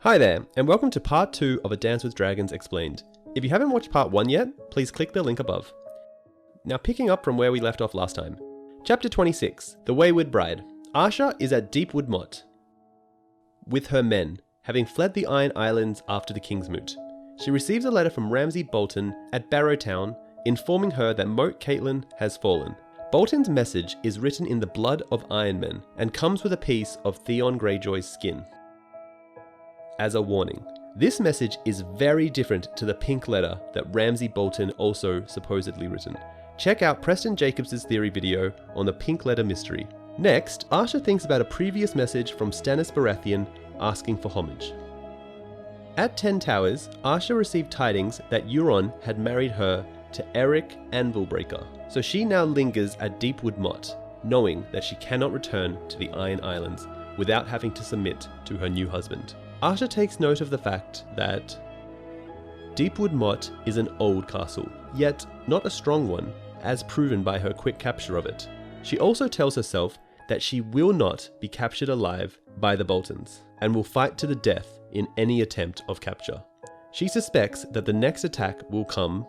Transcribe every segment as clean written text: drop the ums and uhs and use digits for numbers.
Hi there, and welcome to part 2 of A Dance with Dragons Explained. If you haven't watched part 1 yet, please click the link above. Now picking up from where we left off last time. Chapter 26, The Wayward Bride. Asha is at Deepwood Motte with her men, having fled the Iron Islands after the King's Moot. She receives a letter from Ramsay Bolton at Barrowtown informing her that Moat Caitlin has fallen. Bolton's message is written in the blood of Iron Men and comes with a piece of Theon Greyjoy's skin. As a warning, this message is very different to the pink letter that Ramsay Bolton also supposedly written. Check out Preston Jacobs' theory video on the pink letter mystery. Next, Asha thinks about a previous message from Stannis Baratheon asking for homage. At 10 Towers, Asha received tidings that Euron had married her to Eric Anvilbreaker, so she now lingers at Deepwood Motte, knowing that she cannot return to the Iron Islands without having to submit to her new husband. Asha takes note of the fact that Deepwood Motte is an old castle, yet not a strong one, as proven by her quick capture of it. She also tells herself that she will not be captured alive by the Boltons, and will fight to the death in any attempt of capture. She suspects that the next attack will come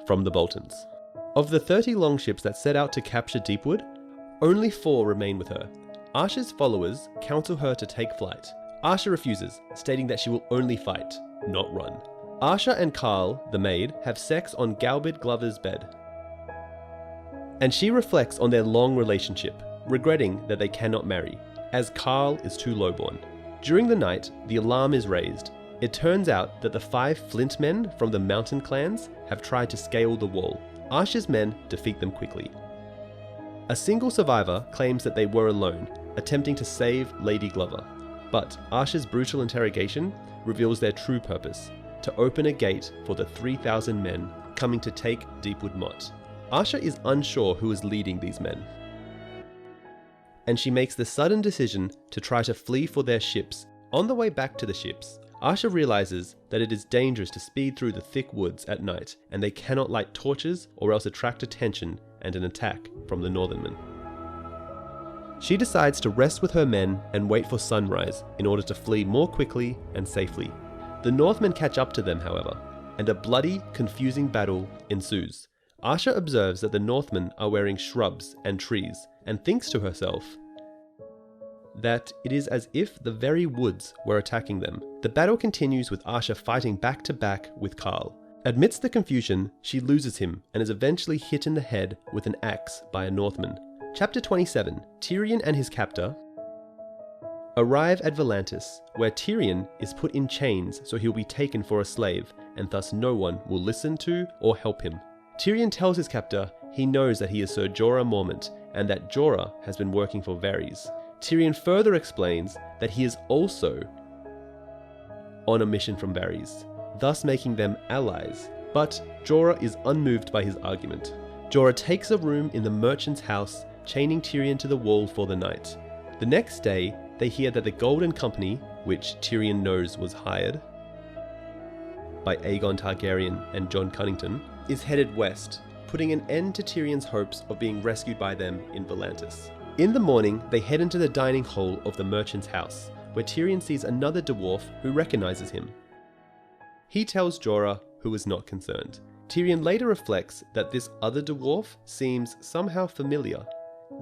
from the Boltons. Of the 30 longships that set out to capture Deepwood, only 4 remain with her. Asha's followers counsel her to take flight. Asha refuses, stating that she will only fight, not run. Asha and Karl, the maid, have sex on Galbert Glover's bed. And she reflects on their long relationship, regretting that they cannot marry, as Karl is too lowborn. During the night, the alarm is raised. It turns out that the 5 Flint men from the mountain clans have tried to scale the wall. Asha's men defeat them quickly. A single survivor claims that they were alone, attempting to save Lady Glover. But Asha's brutal interrogation reveals their true purpose, to open a gate for the 3,000 men coming to take Deepwood Motte. Asha is unsure who is leading these men, and she makes the sudden decision to try to flee for their ships. On the way back to the ships, Asha realizes that it is dangerous to speed through the thick woods at night, and they cannot light torches or else attract attention and an attack from the Northernmen. She decides to rest with her men and wait for sunrise in order to flee more quickly and safely. The Northmen catch up to them, however, and a bloody, confusing battle ensues. Asha observes that the Northmen are wearing shrubs and trees and thinks to herself that it is as if the very woods were attacking them. The battle continues with Asha fighting back to back with Karl. Amidst the confusion, she loses him and is eventually hit in the head with an axe by a Northman. Chapter 27, Tyrion and his captor arrive at Volantis, where Tyrion is put in chains so he'll be taken for a slave, and thus no one will listen to or help him. Tyrion tells his captor he knows that he is Ser Jorah Mormont, and that Jorah has been working for Varys. Tyrion further explains that he is also on a mission from Varys, thus making them allies, but Jorah is unmoved by his argument. Jorah takes a room in the merchant's house, chaining Tyrion to the wall for the night. The next day, they hear that the Golden Company, which Tyrion knows was hired by Aegon Targaryen and Jon Cunnington, is headed west, putting an end to Tyrion's hopes of being rescued by them in Volantis. In the morning, they head into the dining hall of the merchant's house, where Tyrion sees another dwarf who recognizes him. He tells Jorah, who is not concerned. Tyrion later reflects that this other dwarf seems somehow familiar.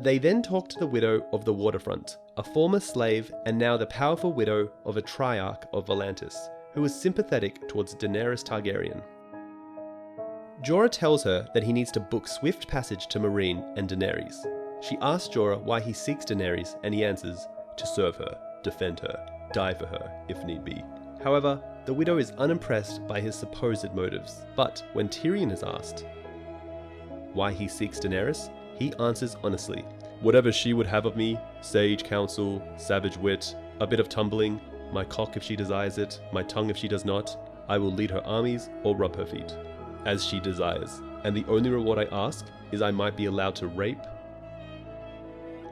They then talk to the widow of the waterfront, a former slave and now the powerful widow of a triarch of Volantis, who is sympathetic towards Daenerys Targaryen. Jorah tells her that he needs to book swift passage to Meereen and Daenerys. She asks Jorah why he seeks Daenerys, and he answers, to serve her, defend her, die for her, if need be. However, the widow is unimpressed by his supposed motives, but when Tyrion is asked why he seeks Daenerys, he answers honestly. Whatever she would have of me, sage counsel, savage wit, a bit of tumbling, my cock if she desires it, my tongue if she does not, I will lead her armies or rub her feet, as she desires, and the only reward I ask is I might be allowed to rape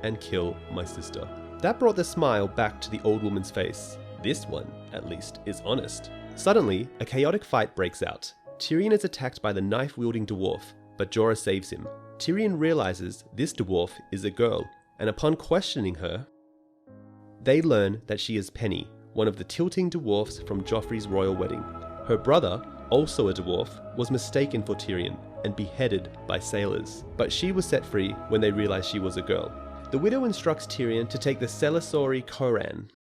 and kill my sister. That brought the smile back to the old woman's face. This one, at least, is honest. Suddenly, a chaotic fight breaks out. Tyrion is attacked by the knife-wielding dwarf, but Jorah saves him. Tyrion realizes this dwarf is a girl, and upon questioning her, they learn that she is Penny, one of the tilting dwarfs from Joffrey's royal wedding. Her brother, also a dwarf, was mistaken for Tyrion and beheaded by sailors, but she was set free when they realized she was a girl. The widow instructs Tyrion to take the Selasori Koran,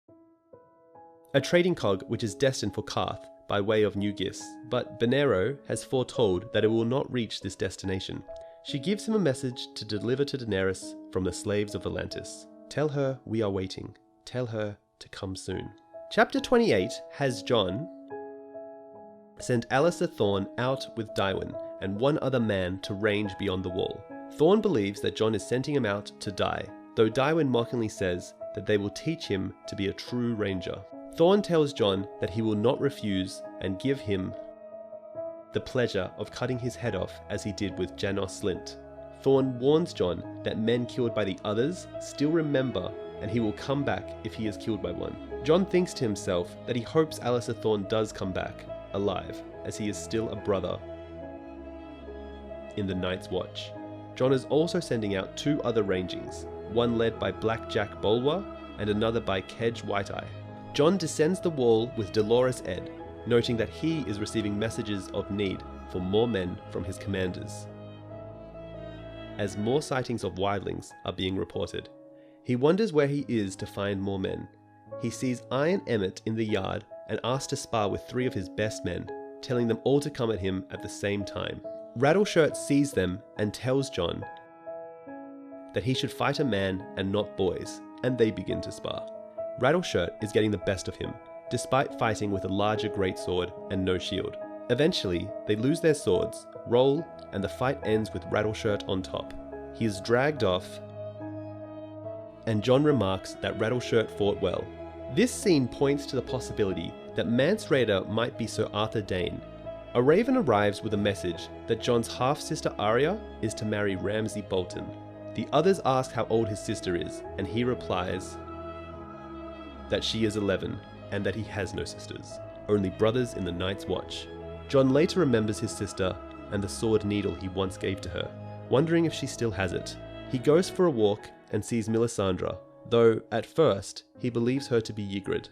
a trading cog which is destined for Qarth by way of New Gis, but Benero has foretold that it will not reach this destination. She gives him a message to deliver to Daenerys from the slaves of Atlantis. Tell her we are waiting. Tell her to come soon. Chapter 28 has Jon send Alliser Thorne out with Tywin and one other man to range beyond the wall. Thorne believes that Jon is sending him out to die, though Tywin mockingly says that they will teach him to be a true ranger. Thorne tells Jon that he will not refuse and give him the pleasure of cutting his head off as he did with Janos Slynt. Thorne warns Jon that men killed by the others still remember and he will come back if he is killed by one. Jon thinks to himself that he hopes Alliser Thorne does come back alive, as he is still a brother in the Night's Watch. Jon is also sending out two other rangings, one led by Black Jack Bolwer and another by Kedge Whiteeye. Jon descends the wall with Dolorous Edd, noting that he is receiving messages of need for more men from his commanders, as more sightings of wildlings are being reported. He wonders where he is to find more men. He sees Iron Emmett in the yard and asks to spar with 3 of his best men, telling them all to come at him at the same time. Rattleshirt sees them and tells Jon that he should fight a man and not boys, and they begin to spar. Rattleshirt is getting the best of him, despite fighting with a larger greatsword and no shield. Eventually, they lose their swords, roll, and the fight ends with Rattleshirt on top. He is dragged off, and Jon remarks that Rattleshirt fought well. This scene points to the possibility that Mance Rayder might be Sir Arthur Dayne. A raven arrives with a message that Jon's half-sister Arya is to marry Ramsay Bolton. The others ask how old his sister is, and he replies that she is 11, and that he has no sisters, only brothers in the Night's Watch. Jon later remembers his sister and the sword needle he once gave to her, wondering if she still has it. He goes for a walk and sees Melisandre, though at first he believes her to be Ygritte.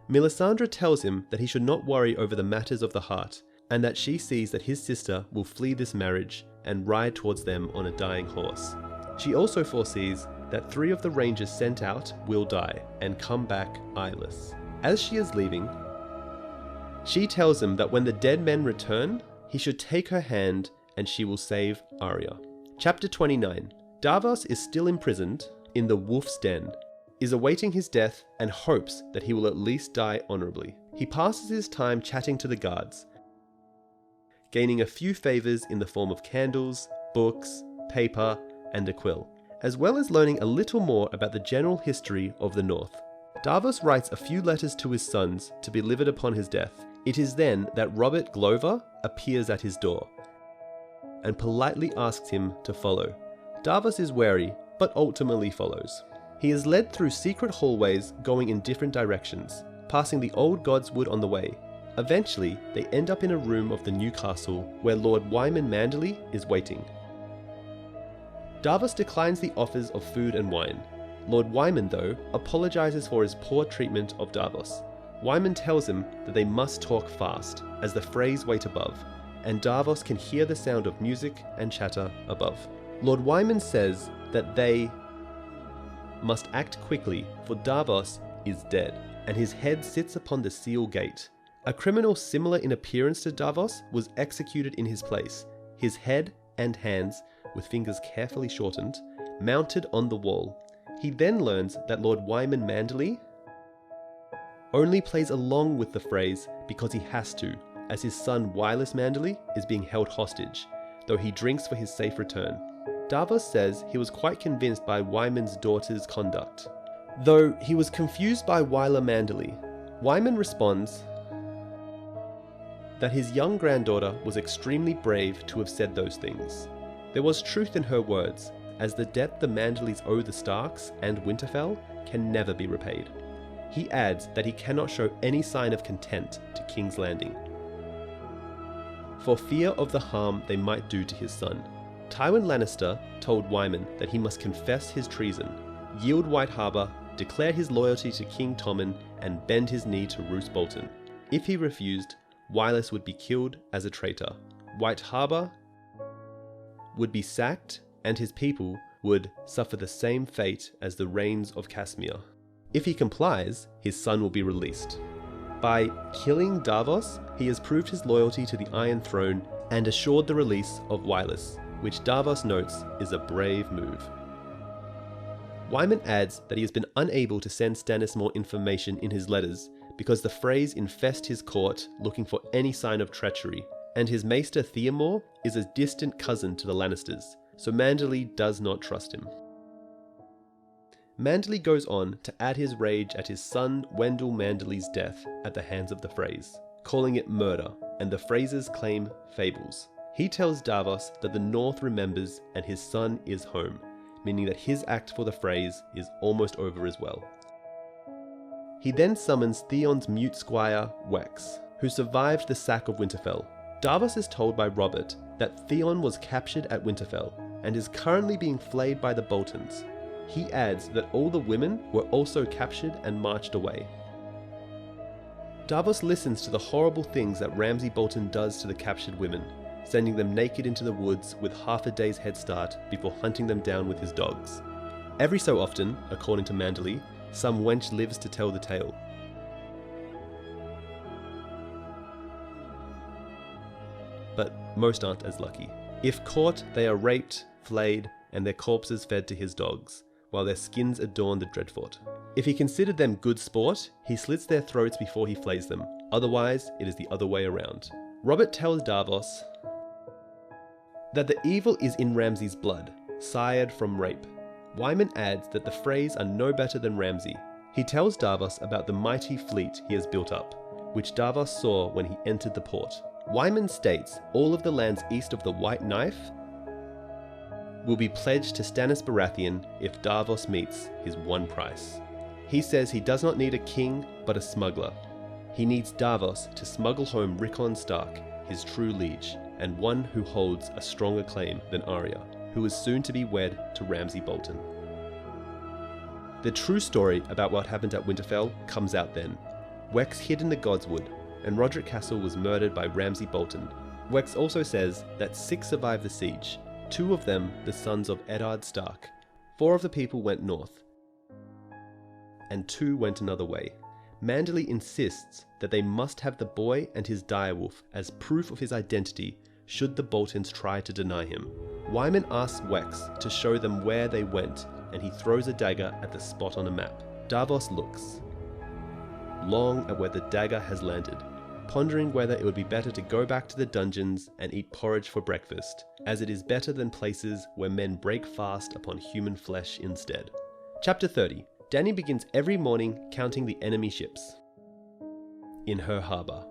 Melisandre tells him that he should not worry over the matters of the heart, and that she sees that his sister will flee this marriage and ride towards them on a dying horse. She also foresees that 3 of the rangers sent out will die and come back eyeless. As she is leaving, she tells him that when the dead men return, he should take her hand and she will save Arya. Chapter 29. Davos is still imprisoned in the Wolf's Den, is awaiting his death and hopes that he will at least die honorably. He passes his time chatting to the guards, gaining a few favors in the form of candles, books, paper, and a quill, as well as learning a little more about the general history of the North. Davos writes a few letters to his sons to be delivered upon his death. It is then that Robert Glover appears at his door and politely asks him to follow. Davos is wary, but ultimately follows. He is led through secret hallways going in different directions, passing the Old God's Wood on the way. Eventually, they end up in a room of the new castle where Lord Wyman Manderly is waiting. Davos declines the offers of food and wine. Lord Wyman, though, apologizes for his poor treatment of Davos. Wyman tells him that they must talk fast, as the Freys wait above, and Davos can hear the sound of music and chatter above. Lord Wyman says that they must act quickly, for Davos is dead, and his head sits upon the seal gate. A criminal similar in appearance to Davos was executed in his place, his head and hands, with fingers carefully shortened, mounted on the wall. He then learns that Lord Wyman Manderly only plays along with the Freys because he has to, as his son Wylis Manderly is being held hostage, though he drinks for his safe return. Davos says he was quite convinced by Wyman's daughter's conduct, though he was confused by Wyla Manderly. Wyman responds that his young granddaughter was extremely brave to have said those things. There was truth in her words, as the debt the Manderleys owe the Starks and Winterfell can never be repaid. He adds that he cannot show any sign of contempt to King's Landing, for fear of the harm they might do to his son. Tywin Lannister told Wyman that he must confess his treason, yield White Harbour, declare his loyalty to King Tommen, and bend his knee to Roose Bolton. If he refused, Wireless would be killed as a traitor. White Harbour would be sacked, and his people would suffer the same fate as the Rains of Casmere. If he complies, his son will be released. By killing Davos, he has proved his loyalty to the Iron Throne and assured the release of Wireless, which Davos notes is a brave move. Wyman adds that he has been unable to send Stannis more information in his letters because the Freys infest his court looking for any sign of treachery, and his maester Theomore is a distant cousin to the Lannisters, so Manderley does not trust him. Manderley goes on to add his rage at his son Wendell Manderley's death at the hands of the Freys, calling it murder, and the Frasers claim fables. He tells Davos that the North remembers and his son is home, meaning that his act for the Freys is almost over as well. He then summons Theon's mute squire, Wex, who survived the sack of Winterfell. Davos is told by Robert that Theon was captured at Winterfell and is currently being flayed by the Boltons. He adds that all the women were also captured and marched away. Davos listens to the horrible things that Ramsay Bolton does to the captured women, sending them naked into the woods with half a day's head start before hunting them down with his dogs. Every so often, according to Manderley, some wench lives to tell the tale. But most aren't as lucky. If caught, they are raped, flayed, and their corpses fed to his dogs, while their skins adorn the Dreadfort. If he considered them good sport, he slits their throats before he flays them. Otherwise, it is the other way around. Robert tells Davos that the evil is in Ramsay's blood, sired from rape. Wyman adds that the Freys are no better than Ramsay. He tells Davos about the mighty fleet he has built up, which Davos saw when he entered the port. Wyman states all of the lands east of the White Knife will be pledged to Stannis Baratheon if Davos meets his one price. He says he does not need a king, but a smuggler. He needs Davos to smuggle home Rickon Stark, his true liege, and one who holds a stronger claim than Arya, who is soon to be wed to Ramsay Bolton. The true story about what happened at Winterfell comes out then. Wex hid in the Godswood, and Roderick Castle was murdered by Ramsay Bolton. Wex also says that 6 survived the siege, 2 of them the sons of Eddard Stark. 4 of the people went north, and 2 went another way. Manderley insists that they must have the boy and his direwolf as proof of his identity should the Boltons try to deny him. Wyman asks Wex to show them where they went, and he throws a dagger at the spot on a map. Davos looks long at where the dagger has landed, pondering whether it would be better to go back to the dungeons and eat porridge for breakfast, as it is better than places where men break fast upon human flesh instead. Chapter 30. Dany begins every morning counting the enemy ships in her harbour.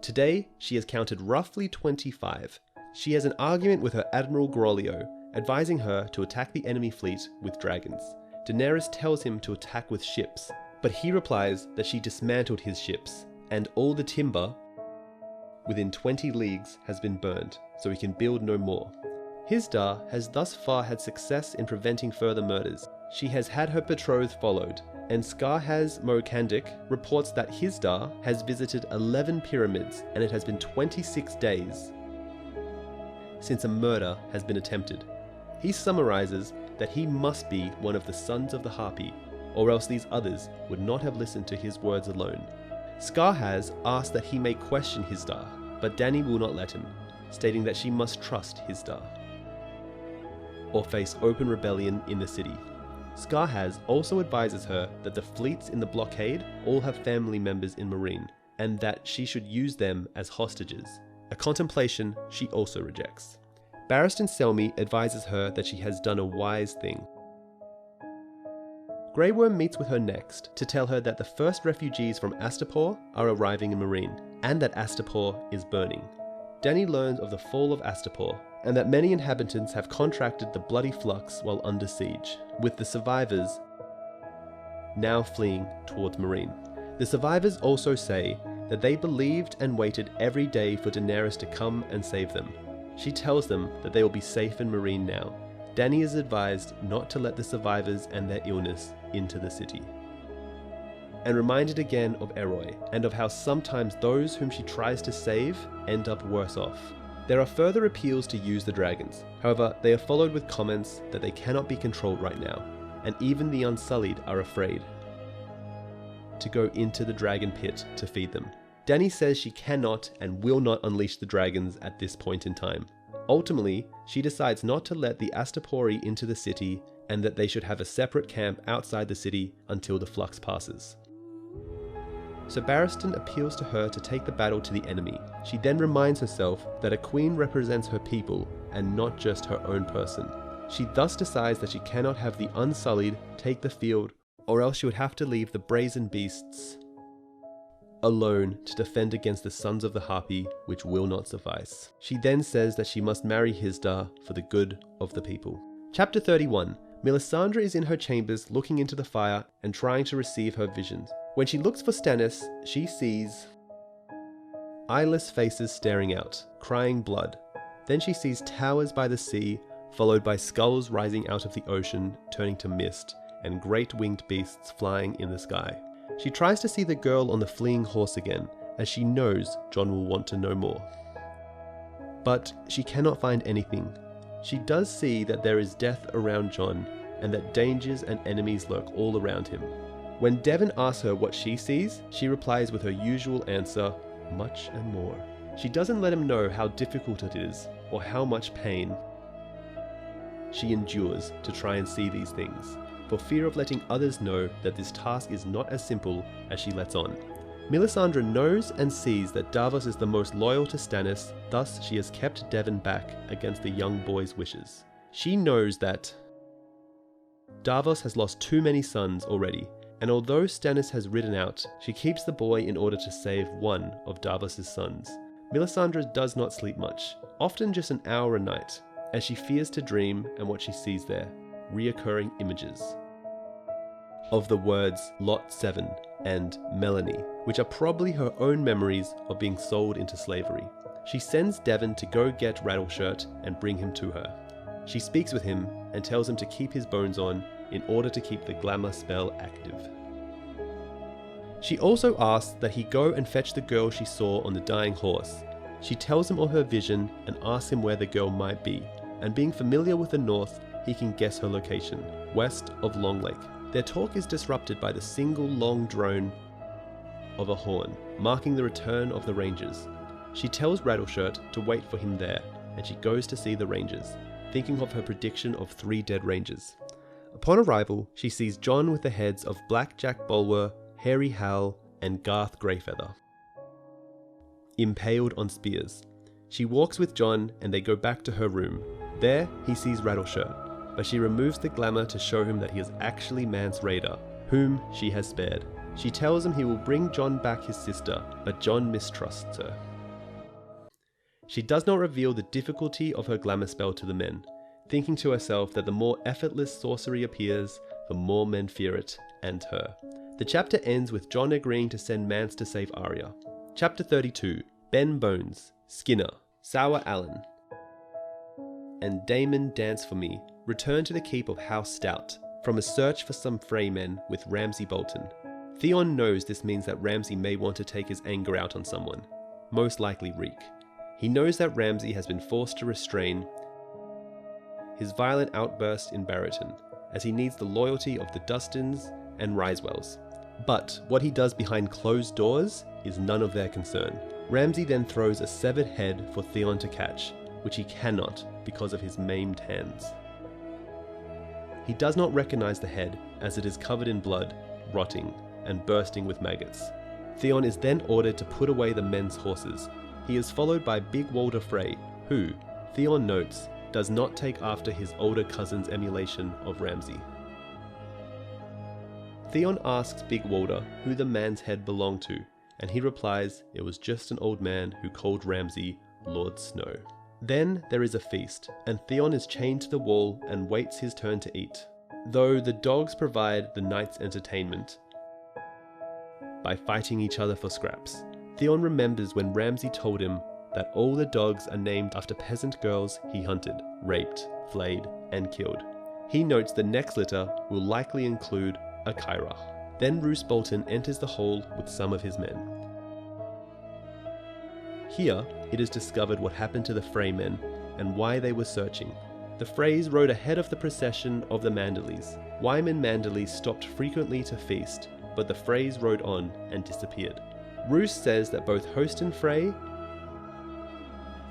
Today, she has counted roughly 25. She has an argument with her Admiral Grolio, advising her to attack the enemy fleet with dragons. Daenerys tells him to attack with ships, but he replies that she dismantled his ships, and all the timber within 20 leagues has been burned, so he can build no more. Hizdahr has thus far had success in preventing further murders. She has had her betrothed followed, and Skarhaz Mokandik reports that Hizdahr has visited 11 pyramids, and it has been 26 days since a murder has been attempted. He summarizes that he must be one of the sons of the Harpy, or else these others would not have listened to his words alone. Skarhaz asks that he may question Hizdahr, but Dany will not let him, stating that she must trust Hizdahr or face open rebellion in the city. Skarhaz also advises her that the fleets in the blockade all have family members in Meereen, and that she should use them as hostages, a contemplation she also rejects. Barristan Selmy advises her that she has done a wise thing. Grey Worm meets with her next to tell her that the first refugees from Astapor are arriving in Meereen, and that Astapor is burning. Dany learns of the fall of Astapor, and that many inhabitants have contracted the bloody flux while under siege, with the survivors now fleeing towards Meereen. The survivors also say that they believed and waited every day for Daenerys to come and save them. She tells them that they will be safe in Meereen now. Dany is advised not to let the survivors and their illness into the city. and reminded again of Eroi, and of how sometimes those whom she tries to save end up worse off. There are further appeals to use the dragons. However, they are followed with comments that they cannot be controlled right now, and even the Unsullied are afraid to go into the dragon pit to feed them. Dani says she cannot and will not unleash the dragons at this point in time. Ultimately, she decides not to let the Astapori into the city, and that they should have a separate camp outside the city until the flux passes. So Barristan appeals to her to take the battle to the enemy. She then reminds herself that a queen represents her people and not just her own person. She thus decides that she cannot have the Unsullied take the field, or else she would have to leave the brazen beasts alone to defend against the sons of the Harpy, which will not suffice. She then says that she must marry Hisdar for the good of the people. Chapter 31. Melisandre is in her chambers looking into the fire and trying to receive her visions. When she looks for Stannis, she sees eyeless faces staring out, crying blood. Then she sees towers by the sea, followed by skulls rising out of the ocean, turning to mist, and great winged beasts flying in the sky. She tries to see the girl on the fleeing horse again, as she knows Jon will want to know more. But she cannot find anything. She does see that there is death around Jon, and that dangers and enemies lurk all around him. When Devon asks her what she sees, she replies with her usual answer, much and more. She doesn't let him know how difficult it is, or how much pain she endures to try and see these things, for fear of letting others know that this task is not as simple as she lets on. Melisandre knows and sees that Davos is the most loyal to Stannis, thus she has kept Devon back against the young boy's wishes. She knows that Davos has lost too many sons already, and although Stannis has ridden out, she keeps the boy in order to save one of Davos' sons. Melisandre does not sleep much, often just an hour a night, as she fears to dream and what she sees there, reoccurring images of the words Lot 7 and Melanie, which are probably her own memories of being sold into slavery. She sends Devon to go get Rattleshirt and bring him to her. She speaks with him and tells him to keep his bones on in order to keep the glamour spell active. She also asks that he go and fetch the girl she saw on the dying horse. She tells him of her vision and asks him where the girl might be, and being familiar with the north, he can guess her location, west of Long Lake. Their talk is disrupted by the single long drone of a horn, marking the return of the Rangers. She tells Rattleshirt to wait for him there, and she goes to see the Rangers, thinking of her prediction of 3 dead Rangers. Upon arrival, she sees Jon with the heads of Black Jack Bulwer, Hairy Hal, and Garth Greyfeather, impaled on spears. She walks with Jon and they go back to her room. There, he sees Rattleshirt, but she removes the glamour to show him that he is actually Mance Rayder, whom she has spared. She tells him he will bring Jon back his sister, but Jon mistrusts her. She does not reveal the difficulty of her glamour spell to the men, thinking to herself that the more effortless sorcery appears, the more men fear it, and her. The chapter ends with Jon agreeing to send Mance to save Arya. Chapter 32. Ben Bones, Skinner, Sour Allen, and Daemon Dance for Me return to the keep of House Stout from a search for some Frey men with Ramsay Bolton. Theon knows this means that Ramsay may want to take his anger out on someone, most likely Reek. He knows that Ramsay has been forced to restrain his violent outburst in Barrington, as he needs the loyalty of the Dustins and Risewells. But what he does behind closed doors is none of their concern. Ramsay then throws a severed head for Theon to catch, which he cannot because of his maimed hands. He does not recognize the head, as it is covered in blood, rotting, and bursting with maggots. Theon is then ordered to put away the men's horses. He is followed by Big Walder Frey, who, Theon notes, does not take after his older cousin's emulation of Ramsay. Theon asks Big Walder who the man's head belonged to, and he replies it was just an old man who called Ramsay Lord Snow. Then there is a feast, and Theon is chained to the wall and waits his turn to eat, though the dogs provide the night's entertainment by fighting each other for scraps. Theon remembers when Ramsay told him that all the dogs are named after peasant girls he hunted, raped, flayed, and killed. He notes the next litter will likely include a Kyra. Then Roose Bolton enters the hall with some of his men. Here, it is discovered what happened to the Frey men and why they were searching. The Freys rode ahead of the procession of the Manderleys. Wyman Manderley stopped frequently to feast, but the Freys rode on and disappeared. Roose says that both Hostin Frey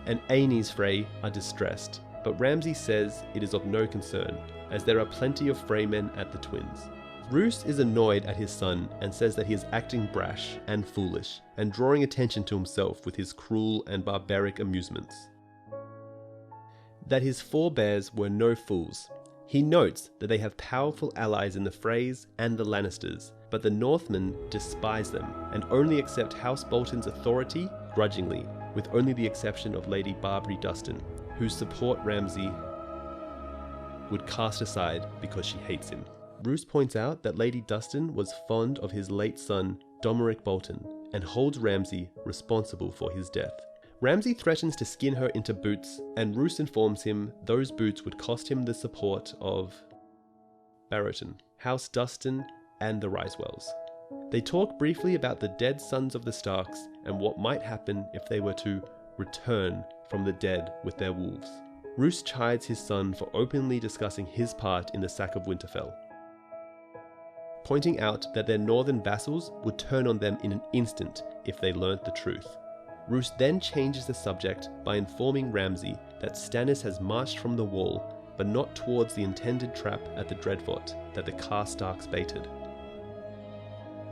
and Aenys Frey are distressed, but Ramsay says it is of no concern, as there are plenty of Frey men at the Twins. Roose is annoyed at his son and says that he is acting brash and foolish, and drawing attention to himself with his cruel and barbaric amusements. That his forebears were no fools. He notes that they have powerful allies in the Freys and the Lannisters, but the Northmen despise them and only accept House Bolton's authority grudgingly, with only the exception of Lady Barbary Dustin, whose support Ramsay would cast aside because she hates him. Roose points out that Lady Dustin was fond of his late son, Domeric Bolton, and holds Ramsay responsible for his death. Ramsay threatens to skin her into boots, and Roose informs him those boots would cost him the support of Barroton, House Dustin, and the Risewells. They talk briefly about the dead sons of the Starks and what might happen if they were to return from the dead with their wolves. Roose chides his son for openly discussing his part in the sack of Winterfell, pointing out that their northern vassals would turn on them in an instant if they learnt the truth. Roose then changes the subject by informing Ramsay that Stannis has marched from the wall, but not towards the intended trap at the Dreadfort that the Karstarks baited,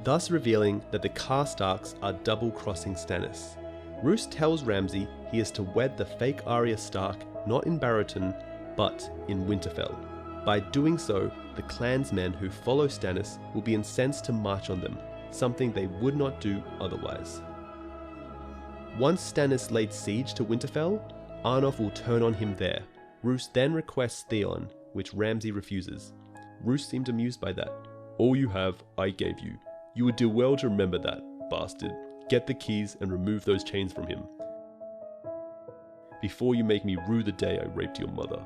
thus revealing that the Karstarks are double-crossing Stannis. Roose tells Ramsay he is to wed the fake Arya Stark not in Barroton, but in Winterfell. By doing so, the clansmen who follow Stannis will be incensed to march on them, something they would not do otherwise. Once Stannis laid siege to Winterfell, Arnulf will turn on him there. Roose then requests Theon, which Ramsay refuses. Roose seemed amused by that. "All you have, I gave you. You would do well to remember that, bastard. Get the keys and remove those chains from him, before you make me rue the day I raped your mother."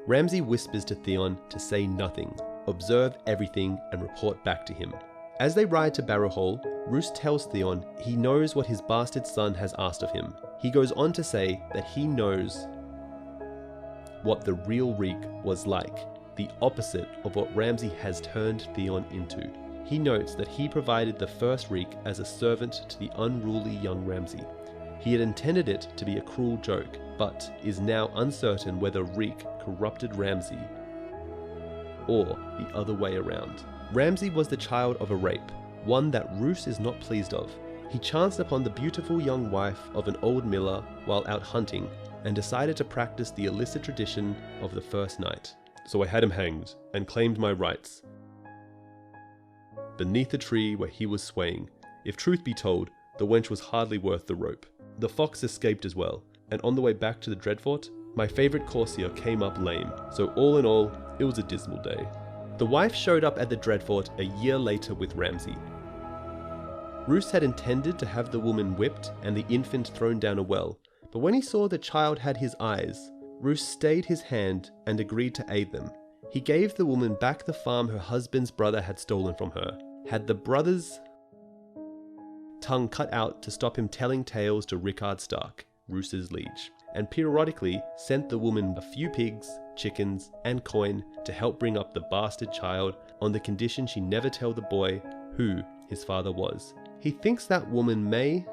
Ramsay whispers to Theon to say nothing, observe everything, and report back to him. As they ride to Barrow Hall, Roose tells Theon he knows what his bastard son has asked of him. He goes on to say that he knows what the real Reek was like, the opposite of what Ramsay has turned Theon into. He notes that he provided the first Reek as a servant to the unruly young Ramsay. He had intended it to be a cruel joke, but is now uncertain whether Reek corrupted Ramsay or the other way around. Ramsay was the child of a rape, one that Roose is not pleased of. He chanced upon the beautiful young wife of an old miller while out hunting, and decided to practice the illicit tradition of the first night. So I had him hanged, and claimed my rights beneath the tree where he was swaying. If truth be told, the wench was hardly worth the rope. The fox escaped as well, and on the way back to the Dreadfort, my favourite courtier came up lame, so all in all, it was a dismal day. The wife showed up at the Dreadfort a year later with Ramsay. Roose had intended to have the woman whipped and the infant thrown down a well, but when he saw the child had his eyes, Roose stayed his hand and agreed to aid them. He gave the woman back the farm her husband's brother had stolen from her, had the brother's tongue cut out to stop him telling tales to Rickard Stark, Roose's liege, and periodically sent the woman a few pigs, chickens, and coin to help bring up the bastard child on the condition she never tell the boy who his father was. He thinks that woman may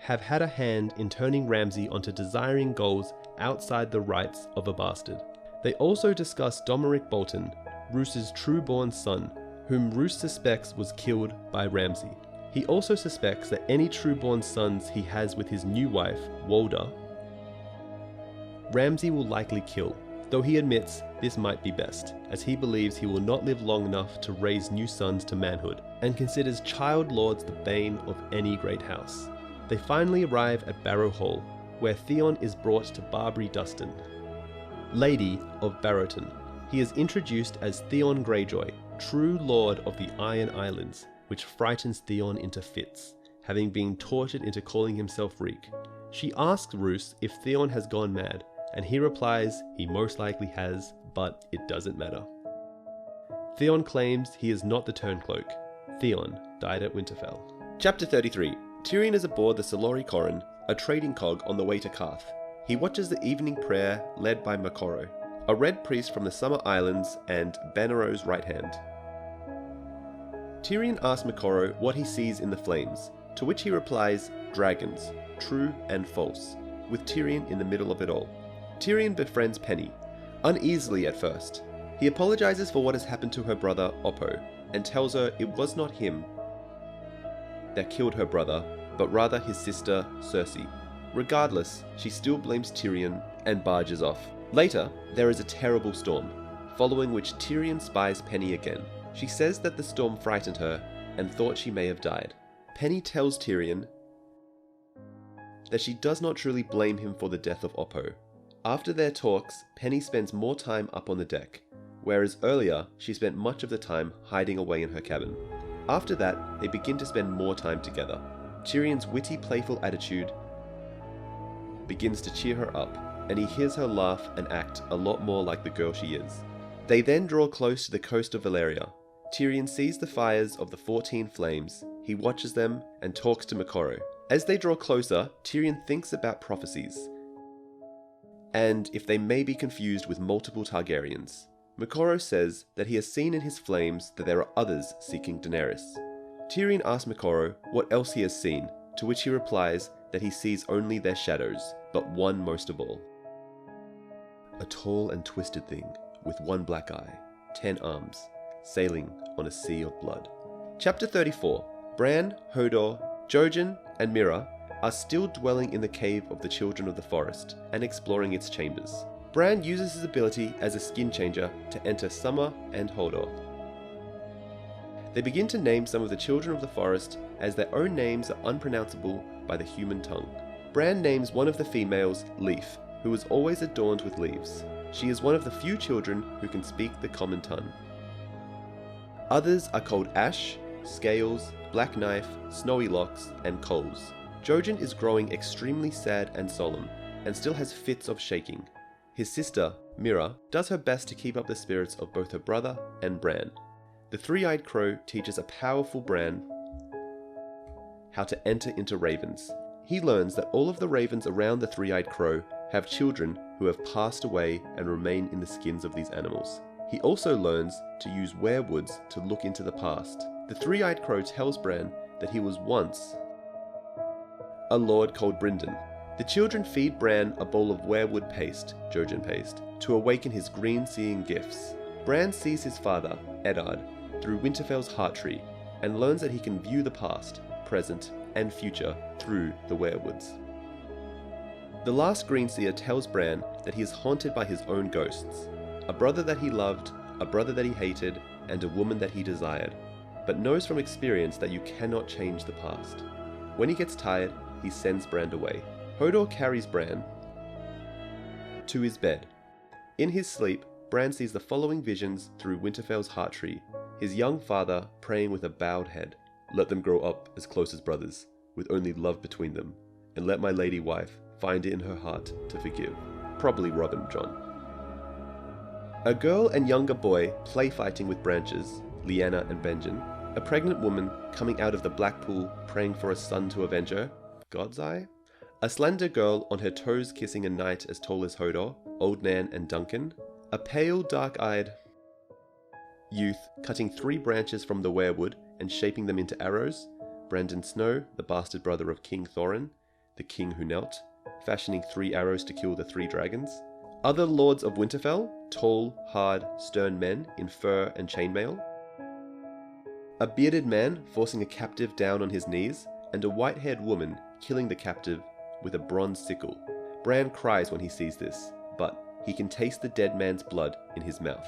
have had a hand in turning Ramsay onto desiring goals outside the rights of a bastard. They also discuss Domeric Bolton, Roose's true-born son, whom Roose suspects was killed by Ramsay. He also suspects that any true-born sons he has with his new wife, Walda, Ramsay will likely kill, though he admits this might be best, as he believes he will not live long enough to raise new sons to manhood, and considers child lords the bane of any great house. They finally arrive at Barrow Hall, where Theon is brought to Barbary Dustin, Lady of Barrowton. He is introduced as Theon Greyjoy, true lord of the Iron Islands, which frightens Theon into fits, having been tortured into calling himself Reek. She asks Roose if Theon has gone mad, and he replies he most likely has, but it doesn't matter. Theon claims he is not the Turncloak. Theon died at Winterfell. Chapter 33. Tyrion is aboard the Solori Corrin, a trading cog on the way to Karth. He watches the evening prayer led by Makoro, a red priest from the Summer Islands and Benaro's right hand. Tyrion asks Makoro what he sees in the flames, to which he replies, dragons, true and false, with Tyrion in the middle of it all. Tyrion befriends Penny, uneasily at first. He apologizes for what has happened to her brother, Oppo, and tells her it was not him that killed her brother, but rather his sister, Cersei. Regardless, she still blames Tyrion and barges off. Later, there is a terrible storm, following which Tyrion spies Penny again. She says that the storm frightened her and thought she may have died. Penny tells Tyrion that she does not truly blame him for the death of Oppo. After their talks, Penny spends more time up on the deck, whereas earlier she spent much of the time hiding away in her cabin. After that, they begin to spend more time together. Tyrion's witty, playful attitude begins to cheer her up, and he hears her laugh and act a lot more like the girl she is. They then draw close to the coast of Valyria. Tyrion sees the fires of the 14 flames, he watches them and talks to Makoro. As they draw closer, Tyrion thinks about prophecies, and if they may be confused with multiple Targaryens. Makoro says that he has seen in his flames that there are others seeking Daenerys. Tyrion asks Makoro what else he has seen, to which he replies that he sees only their shadows, but one most of all. A tall and twisted thing, with one black eye, 10 arms, sailing on a sea of blood. Chapter 34. Bran, Hodor, Jojen, and Mira are still dwelling in the cave of the Children of the Forest and exploring its chambers. Bran uses his ability as a skin changer to enter Summer and Hodor. They begin to name some of the Children of the Forest as their own names are unpronounceable by the human tongue. Bran names one of the females Leaf, who is always adorned with leaves. She is one of the few children who can speak the common tongue. Others are called Ash, Scales, Black Knife, Snowy Locks, and Coals. Jojen is growing extremely sad and solemn, and still has fits of shaking. His sister, Mira, does her best to keep up the spirits of both her brother and Bran. The three-eyed crow teaches a powerful Bran how to enter into ravens. He learns that all of the ravens around the three-eyed crow have children who have passed away and remain in the skins of these animals. He also learns to use werewoods to look into the past. The three-eyed crow tells Bran that he was once a lord called Brynden. The children feed Bran a bowl of werewood paste, Jojen paste, to awaken his green-seeing gifts. Bran sees his father, Eddard, through Winterfell's heart tree, and learns that he can view the past, present, and future through the werewoods. The last Greenseer tells Bran that he is haunted by his own ghosts, a brother that he loved, a brother that he hated, and a woman that he desired, but knows from experience that you cannot change the past. When he gets tired, he sends Bran away. Hodor carries Bran to his bed. In his sleep, Bran sees the following visions through Winterfell's heart tree. His young father praying with a bowed head. Let them grow up as close as brothers, with only love between them, and let my lady wife find it in her heart to forgive. Probably Robb and Jon. A girl and younger boy play fighting with branches, Lyanna and Benjen. A pregnant woman coming out of the black pool praying for a son to avenge her, God's Eye. A slender girl on her toes kissing a knight as tall as Hodor, Old Nan and Duncan. A pale, dark-eyed youth cutting 3 branches from the werewood and shaping them into arrows, Brandon Snow, the bastard brother of King Thorin, the king who knelt, fashioning 3 arrows to kill the 3 dragons. Other lords of Winterfell, tall, hard, stern men in fur and chainmail. A bearded man forcing a captive down on his knees, and a white-haired woman killing the captive with a bronze sickle. Bran cries when he sees this, but he can taste the dead man's blood in his mouth.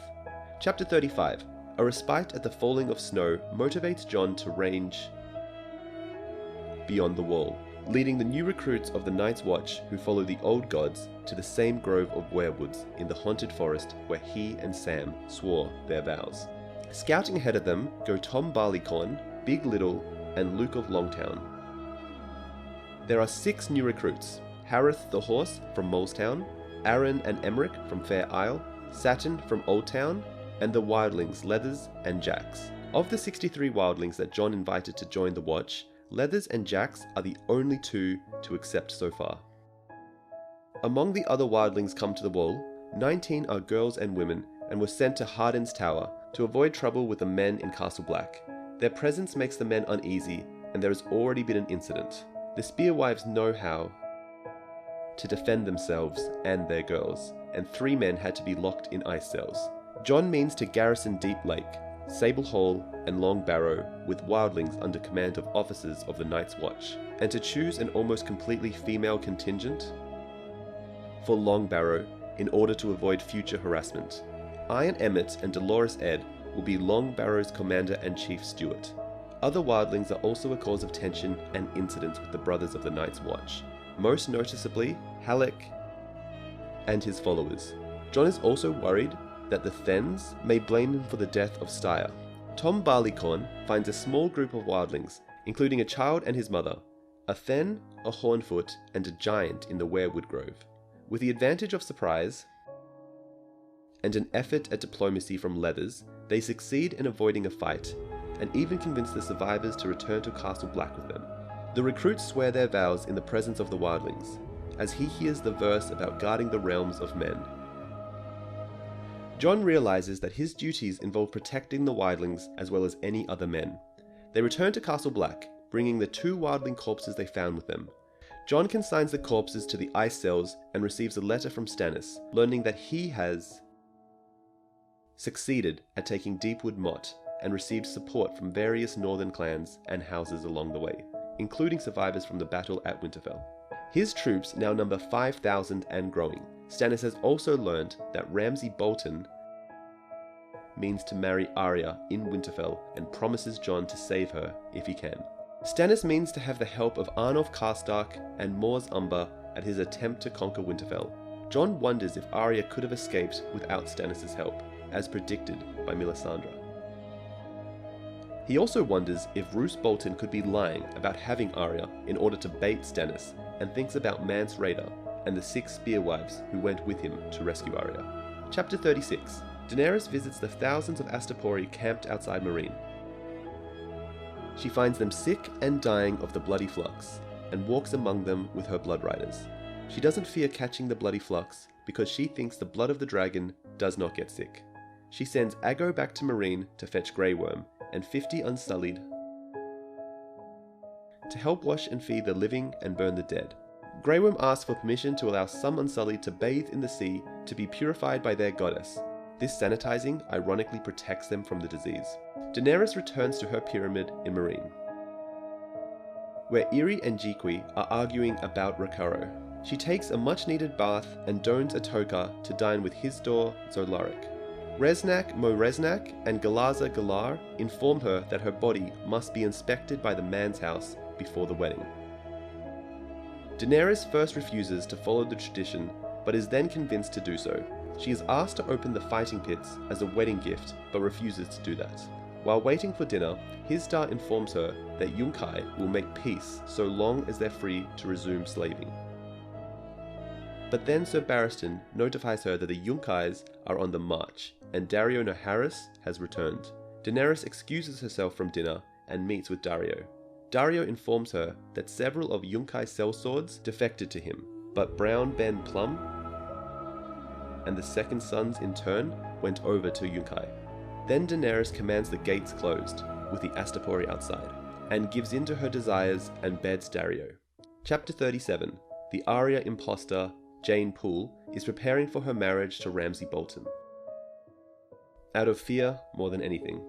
Chapter 35. A respite at the falling of snow motivates Jon to range beyond the wall, leading the new recruits of the Night's Watch who follow the old gods to the same grove of werewoods in the haunted forest where he and Sam swore their vows. Scouting ahead of them go Tom Barleycorn, Big Little, and Luke of Longtown. There are 6 new recruits: Harith the Horse from Molestown, Aaron and Emmerich from Fair Isle, Saturn from Old Town, and the wildlings Leathers and Jax. Of the 63 wildlings that John invited to join the watch, Leathers and Jax are the only 2 to accept so far. Among the other wildlings come to the wall, 19 are girls and women and were sent to Harden's Tower to avoid trouble with the men in Castle Black. Their presence makes the men uneasy, and there has already been an incident. The Spearwives know how to defend themselves and their girls, and 3 men had to be locked in ice cells. John means to garrison Deep Lake, Sable Hall, and Long Barrow with wildlings under command of officers of the Night's Watch, and to choose an almost completely female contingent for Long Barrow in order to avoid future harassment. Iron Emmett and Dolores Ed will be Long Barrow's commander and chief steward. Other wildlings are also a cause of tension and incidents with the Brothers of the Night's Watch, most noticeably Halleck and his followers. John is also worried that the Thens may blame him for the death of Styr. Tom Barleycorn finds a small group of wildlings, including a child and his mother, a Then, a Hornfoot, and a giant in the Werewood Grove. With the advantage of surprise and an effort at diplomacy from Leathers, they succeed in avoiding a fight, and even convince the survivors to return to Castle Black with them. The recruits swear their vows in the presence of the wildlings, as he hears the verse about guarding the realms of men. John realizes that his duties involve protecting the wildlings as well as any other men. They return to Castle Black, bringing the 2 wildling corpses they found with them. John consigns the corpses to the ice cells and receives a letter from Stannis, learning that he has succeeded at taking Deepwood Motte and received support from various northern clans and houses along the way, including survivors from the battle at Winterfell. His troops now number 5,000 and growing. Stannis has also learned that Ramsay Bolton means to marry Arya in Winterfell and promises John to save her if he can. Stannis means to have the help of Arnulf Karstark and Mors Umber at his attempt to conquer Winterfell. John wonders if Arya could have escaped without Stannis' help, as predicted by Melisandre. He also wonders if Roose Bolton could be lying about having Arya in order to bait Stannis, and thinks about Mance Rayder and the 6 Spearwives who went with him to rescue Arya. Chapter 36. Daenerys visits the thousands of Astapori camped outside Meereen. She finds them sick and dying of the bloody flux, and walks among them with her blood riders. She doesn't fear catching the bloody flux, because she thinks the blood of the dragon does not get sick. She sends Aggo back to Meereen to fetch Grey Worm, and 50 Unsullied to help wash and feed the living and burn the dead. Grey Worm asks for permission to allow some Unsullied to bathe in the sea to be purified by their goddess. This sanitizing ironically protects them from the disease. Daenerys returns to her pyramid in Meereen, where Irri and Jiqui are arguing about Rakaro. She takes a much-needed bath and dons a toga to dine with Hisdor Zolorik. Reznak Moreznak and Galaza Galar inform her that her body must be inspected by the man's house before the wedding. Daenerys first refuses to follow the tradition, but is then convinced to do so. She is asked to open the fighting pits as a wedding gift, but refuses to do that. While waiting for dinner, Hisdar informs her that Yunkai will make peace so long as they're free to resume slaving. But then Sir Barristan notifies her that the Yunkais are on the march, and Daario Naharis has returned. Daenerys excuses herself from dinner and meets with Daario. Daario informs her that several of Yunkai's sellswords defected to him, but Brown Ben Plum and the second sons in turn went over to Yunkai. Then Daenerys commands the gates closed, with the Astapori outside, and gives in to her desires and beds Daario. Chapter 37. The Arya imposter, Jane Poole, is preparing for her marriage to Ramsay Bolton. Out of fear more than anything,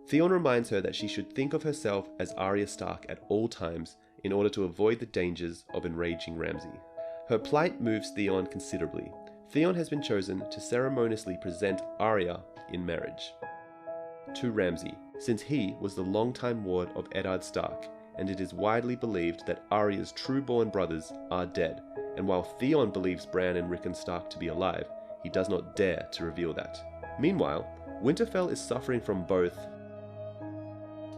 Theon reminds her that she should think of herself as Arya Stark at all times in order to avoid the dangers of enraging Ramsay. Her plight moves Theon considerably. Theon has been chosen to ceremoniously present Arya in marriage to Ramsay, since he was the longtime ward of Eddard Stark, and it is widely believed that Arya's true-born brothers are dead, and while Theon believes Bran and Rickon Stark to be alive, he does not dare to reveal that. Meanwhile, Winterfell is suffering from both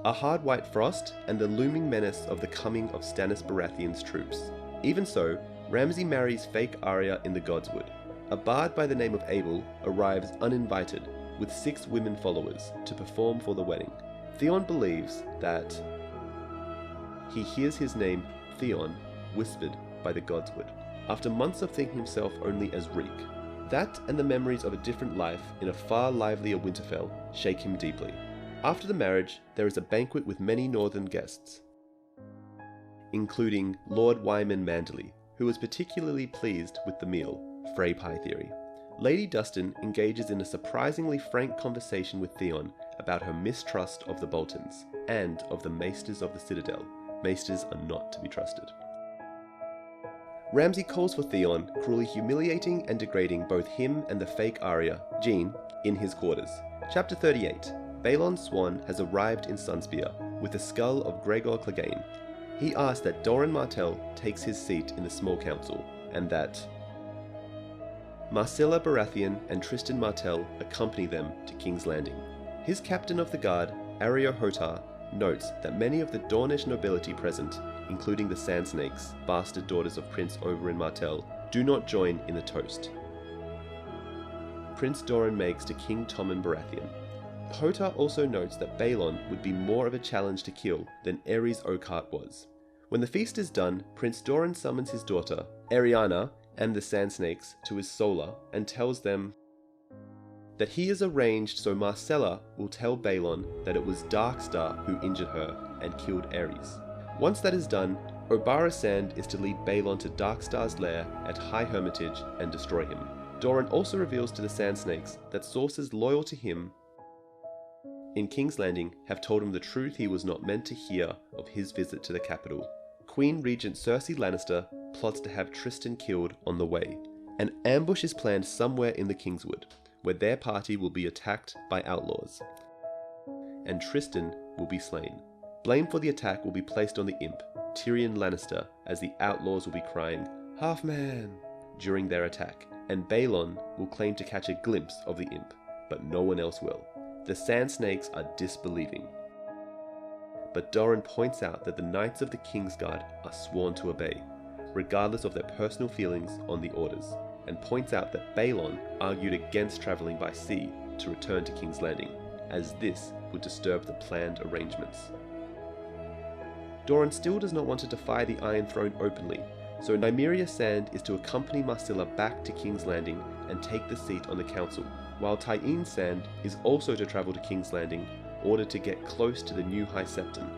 a hard white frost and the looming menace of the coming of Stannis Baratheon's troops. Even so, Ramsay marries fake Arya in the Godswood. A bard by the name of Abel arrives uninvited, with 6 women followers to perform for the wedding. Theon believes that he hears his name, Theon, whispered by the godswood, after months of thinking himself only as Reek. That and the memories of a different life in a far livelier Winterfell shake him deeply. After the marriage, there is a banquet with many northern guests, including Lord Wyman Manderley, who was particularly pleased with the meal, Frey pie theory. Lady Dustin engages in a surprisingly frank conversation with Theon about her mistrust of the Boltons and of the Maesters of the Citadel. Maesters are not to be trusted. Ramsay calls for Theon, cruelly humiliating and degrading both him and the fake Arya, Jean, in his quarters. Chapter 38. Balon Swan has arrived in Sunspear with the skull of Gregor Clegane. He asks that Doran Martell takes his seat in the small council, and that Marcella Baratheon and Tristan Martell accompany them to King's Landing. His captain of the guard, Areo Hotar, notes that many of the Dornish nobility present, including the Sand Snakes, bastard daughters of Prince Oberyn Martell, do not join in the toast Prince Doran makes to King Tommen Baratheon. Hotar also notes that Balon would be more of a challenge to kill than Aerys Oakheart was. When the feast is done, Prince Doran summons his daughter, Arianna, and the Sand Snakes to his Solar and tells them that he is arranged so Marcella will tell Balon that it was Darkstar who injured her and killed Aerys. Once that is done, Obara Sand is to lead Balon to Darkstar's lair at High Hermitage and destroy him. Doran also reveals to the Sand Snakes that sources loyal to him in King's Landing have told him the truth he was not meant to hear of his visit to the capital. Queen Regent Cersei Lannister plots to have Tristan killed on the way. An ambush is planned somewhere in the Kingswood, where their party will be attacked by outlaws, and Tristan will be slain. Blame for the attack will be placed on the imp, Tyrion Lannister, as the outlaws will be crying, "Half-man!" during their attack, and Balon will claim to catch a glimpse of the imp, but no one else will. The Sand Snakes are disbelieving. But Doran points out that the Knights of the Kingsguard are sworn to obey, regardless of their personal feelings on the orders, and points out that Balon argued against travelling by sea to return to King's Landing, as this would disturb the planned arrangements. Doran still does not want to defy the Iron Throne openly, so Nymeria Sand is to accompany Marcella back to King's Landing and take the seat on the council, while Tyene Sand is also to travel to King's Landing, ordered to get close to the new High Septon,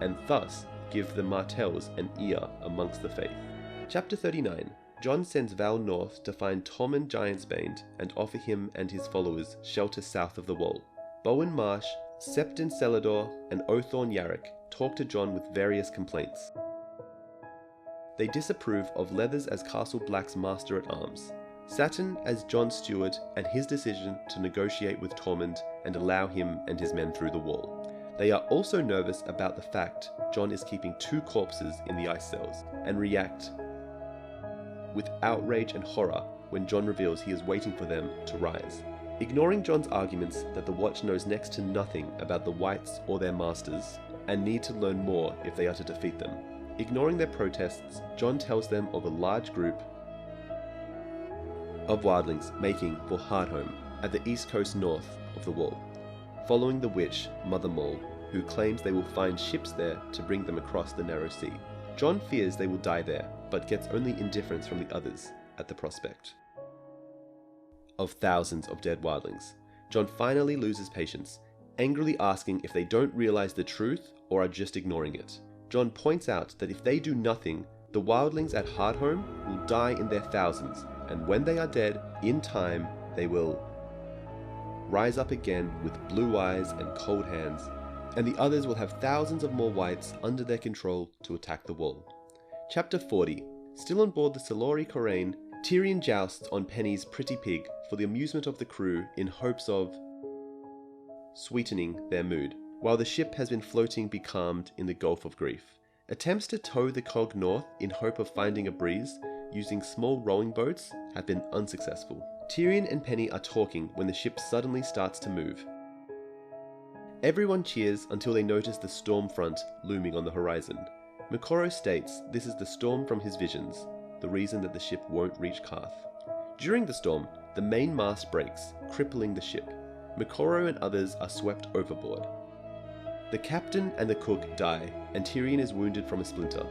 and thus give the Martells an ear amongst the faith. Chapter 39. Jon sends Val north to find Tommen Giantsbane and offer him and his followers shelter south of the Wall. Bowen Marsh, Septon Celador, and Othorn Yarrick talk to Jon with various complaints. They disapprove of Leathers as Castle Black's Master at Arms, Saturn as Jon's steward, and his decision to negotiate with Tormund and allow him and his men through the wall. They are also nervous about the fact Jon is keeping 2 corpses in the ice cells, and react with outrage and horror when Jon reveals he is waiting for them to rise. Ignoring Jon's arguments that the Watch knows next to nothing about the Whites or their masters, and need to learn more if they are to defeat them. Ignoring their protests, Jon tells them of a large group of wildlings making for Hardhome at the east coast north of the Wall, following the witch Mother Mole, who claims they will find ships there to bring them across the narrow sea. Jon fears they will die there, but gets only indifference from the others at the prospect of thousands of dead wildlings. Jon finally loses patience, angrily asking if they don't realize the truth or are just ignoring it. Jon points out that if they do nothing, the wildlings at Hardhome will die in their thousands, and when they are dead, in time, they will rise up again with blue eyes and cold hands, and the others will have thousands of more whites under their control to attack the Wall. Chapter 40. Still on board the Solori Corraine, Tyrion jousts on Penny's pretty pig for the amusement of the crew in hopes of sweetening their mood, while the ship has been floating becalmed in the Gulf of Grief. Attempts to tow the cog north in hope of finding a breeze using small rowing boats have been unsuccessful. Tyrion and Penny are talking when the ship suddenly starts to move. Everyone cheers until they notice the storm front looming on the horizon. Mokoro states this is the storm from his visions, the reason that the ship won't reach Karth. During the storm, The main mast breaks, crippling the ship. Mikoro and others are swept overboard. The captain and the cook die, and Tyrion is wounded from a splinter.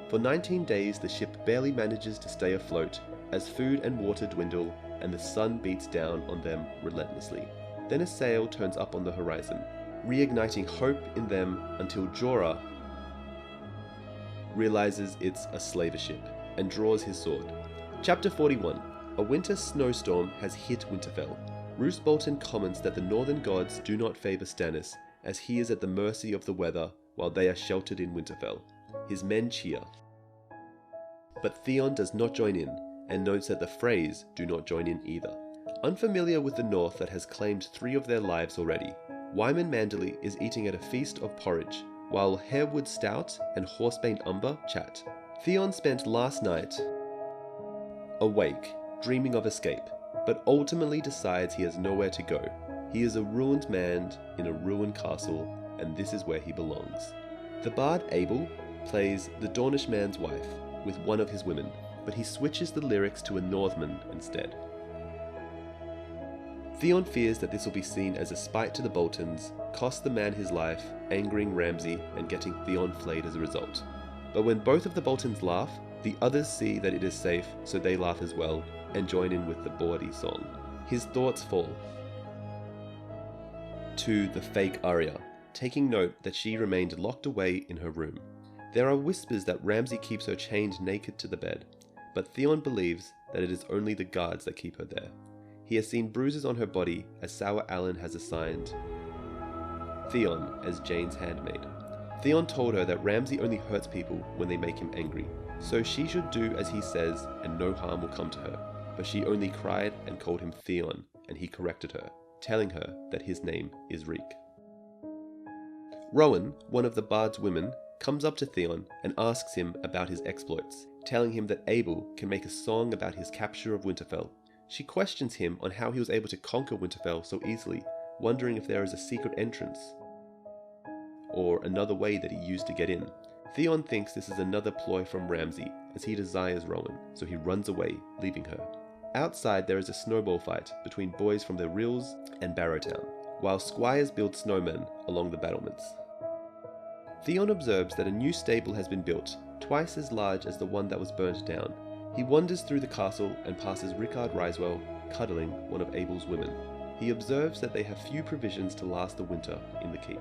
For 19 days the ship barely manages to stay afloat as food and water dwindle and the sun beats down on them relentlessly. Then a sail turns up on the horizon, reigniting hope in them until Jorah realizes it's a slaver ship and draws his sword. Chapter 41. A winter snowstorm has hit Winterfell. Roose Bolton comments that the northern gods do not favour Stannis, as he is at the mercy of the weather while they are sheltered in Winterfell. His men cheer. But Theon does not join in, and notes that the Freys do not join in either. Unfamiliar with the north that has claimed 3 of their lives already, Wyman Manderley is eating at a feast of porridge, while Harewood Stout and Horsebane Umber chat. Theon spent last night awake, dreaming of escape, but ultimately decides he has nowhere to go. He is a ruined man in a ruined castle, and this is where he belongs. The bard Abel plays the Dornish man's wife with one of his women, but he switches the lyrics to a Northman instead. Theon fears that this will be seen as a spite to the Boltons, cost the man his life, angering Ramsay and getting Theon flayed as a result. But when both of the Boltons laugh, the others see that it is safe, so they laugh as well, and join in with the bawdy song. His thoughts fall to the fake Arya, taking note that she remained locked away in her room. There are whispers that Ramsay keeps her chained naked to the bed, but Theon believes that it is only the guards that keep her there. He has seen bruises on her body, as Sour Allen has assigned Theon as Jane's handmaid. Theon told her that Ramsay only hurts people when they make him angry, so she should do as he says and no harm will come to her. But she only cried and called him Theon, and he corrected her, telling her that his name is Reek. Rowan, one of the bard's women, comes up to Theon and asks him about his exploits, telling him that Abel can make a song about his capture of Winterfell. She questions him on how he was able to conquer Winterfell so easily, wondering if there is a secret entrance or another way that he used to get in. Theon thinks this is another ploy from Ramsay, as he desires Rowan, so he runs away, leaving her. Outside there is a snowball fight between boys from the Rills and Barrowtown, while squires build snowmen along the battlements. Theon observes that a new stable has been built, twice as large as the one that was burnt down. He wanders through the castle and passes Rickard Risewell, cuddling one of Abel's women. He observes that they have few provisions to last the winter in the keep,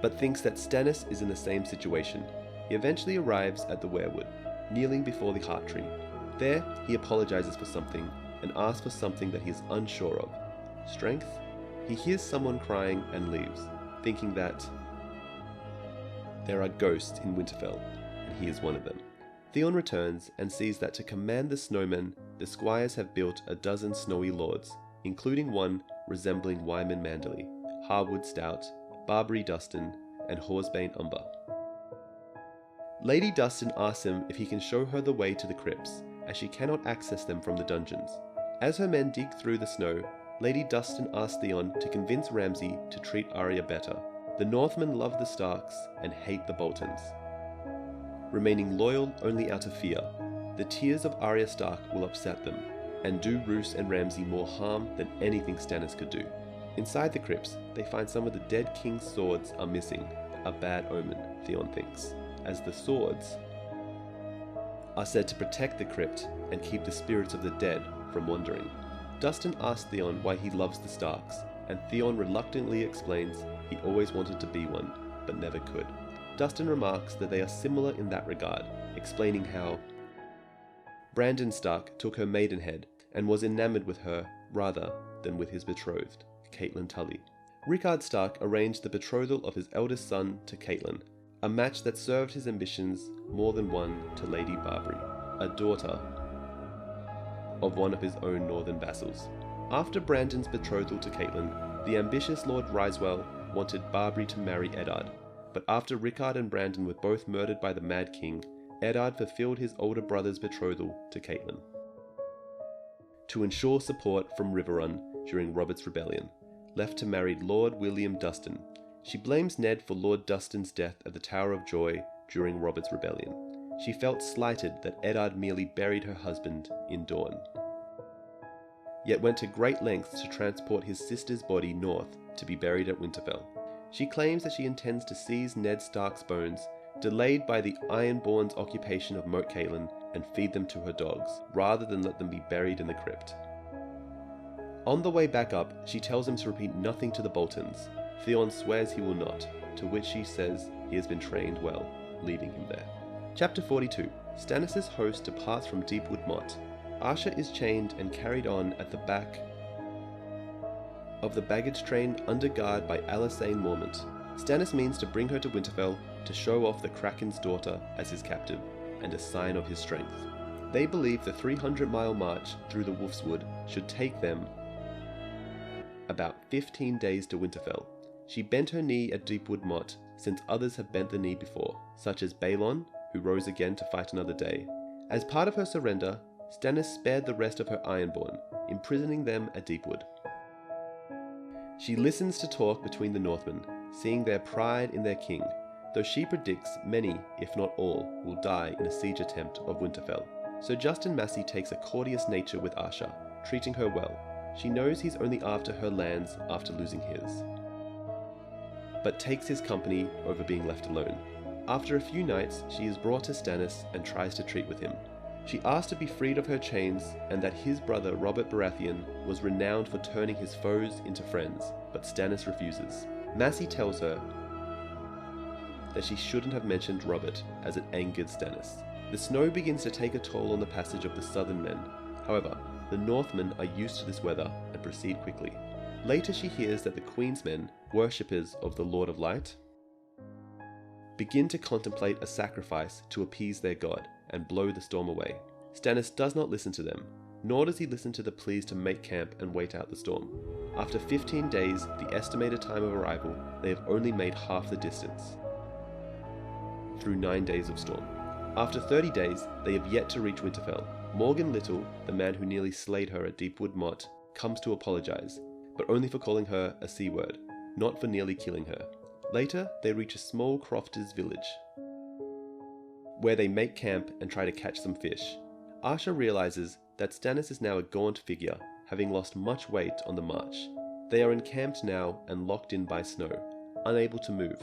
but thinks that Stannis is in the same situation. He eventually arrives at the weirwood, kneeling before the heart tree. There, he apologizes for something, and asks for something that he is unsure of. Strength? He hears someone crying and leaves, thinking that there are ghosts in Winterfell, and he is one of them. Theon returns and sees that to command the snowmen, the squires have built 12 snowy lords, including one resembling Wyman Manderley, Harwood Stout, Barbary Dustin, and Horsebane Umber. Lady Dustin asks him if he can show her the way to the crypts, as she cannot access them from the dungeons. As her men dig through the snow, Lady Dustin asks Theon to convince Ramsay to treat Arya better. The Northmen love the Starks and hate the Boltons, remaining loyal only out of fear. The tears of Arya Stark will upset them, and do Roose and Ramsay more harm than anything Stannis could do. Inside the crypts, they find some of the dead king's swords are missing, a bad omen, Theon thinks, as the swords are said to protect the crypt and keep the spirits of the dead from wandering. Dustin asks Theon why he loves the Starks, and Theon reluctantly explains he always wanted to be one, but never could. Dustin remarks that they are similar in that regard, explaining how Brandon Stark took her maidenhead and was enamored with her rather than with his betrothed, Catelyn Tully. Rickard Stark arranged the betrothal of his eldest son to Catelyn, a match that served his ambitions more than one to Lady Barbary, a daughter of one of his own northern vassals. After Brandon's betrothal to Catelyn, the ambitious Lord Risewell wanted Barbary to marry Eddard, but after Rickard and Brandon were both murdered by the Mad King, Eddard fulfilled his older brother's betrothal to Catelyn to ensure support from Riverrun during Robert's rebellion, left to marry Lord William Dustin. She blames Ned for Lord Dustin's death at the Tower of Joy during Robert's rebellion. She felt slighted that Eddard merely buried her husband in Dorne. yet went to great lengths to transport his sister's body north to be buried at Winterfell. She claims that she intends to seize Ned Stark's bones, delayed by the Ironborn's occupation of Moat Cailin, and feed them to her dogs, rather than let them be buried in the crypt. On the way back up, she tells him to repeat nothing to the Boltons. Theon swears he will not, to which she says he has been trained well, leaving him there. Chapter 42. Stannis' host departs from Deepwood Motte. Asha is chained and carried on at the back of the baggage train under guard by Alysanne Mormont. Stannis means to bring her to Winterfell to show off the Kraken's daughter as his captive, and a sign of his strength. They believe the 300-mile march through the Wolfswood should take them about 15 days to Winterfell. She bent her knee at Deepwood Motte, since others have bent the knee before, such as Balon, who rose again to fight another day. As part of her surrender, Stannis spared the rest of her Ironborn, imprisoning them at Deepwood. She listens to talk between the Northmen, seeing their pride in their king, though she predicts many, if not all, will die in a siege attempt of Winterfell. So Justin Massey takes a courteous nature with Asha, treating her well. She knows he's only after her lands after losing his, but takes his company over being left alone. After a few nights, she is brought to Stannis and tries to treat with him. She asks to be freed of her chains, and that his brother Robert Baratheon was renowned for turning his foes into friends, but Stannis refuses. Massey tells her that she shouldn't have mentioned Robert, as it angered Stannis. The snow begins to take a toll on the passage of the southern men. However, the Northmen are used to this weather and proceed quickly. Later she hears that the Queen's men, worshippers of the Lord of Light, begin to contemplate a sacrifice to appease their god and blow the storm away. Stannis does not listen to them, nor does he listen to the pleas to make camp and wait out the storm. After 15 days, the estimated time of arrival, they have only made half the distance, through 9 days of storm. After 30 days, they have yet to reach Winterfell. Morgan Little, the man who nearly slayed her at Deepwood Motte, comes to apologize, but only for calling her a C-word, not for nearly killing her. Later, they reach a small crofters' village, where they make camp and try to catch some fish. Asha realizes that Stannis is now a gaunt figure, having lost much weight on the march. They are encamped now and locked in by snow, unable to move.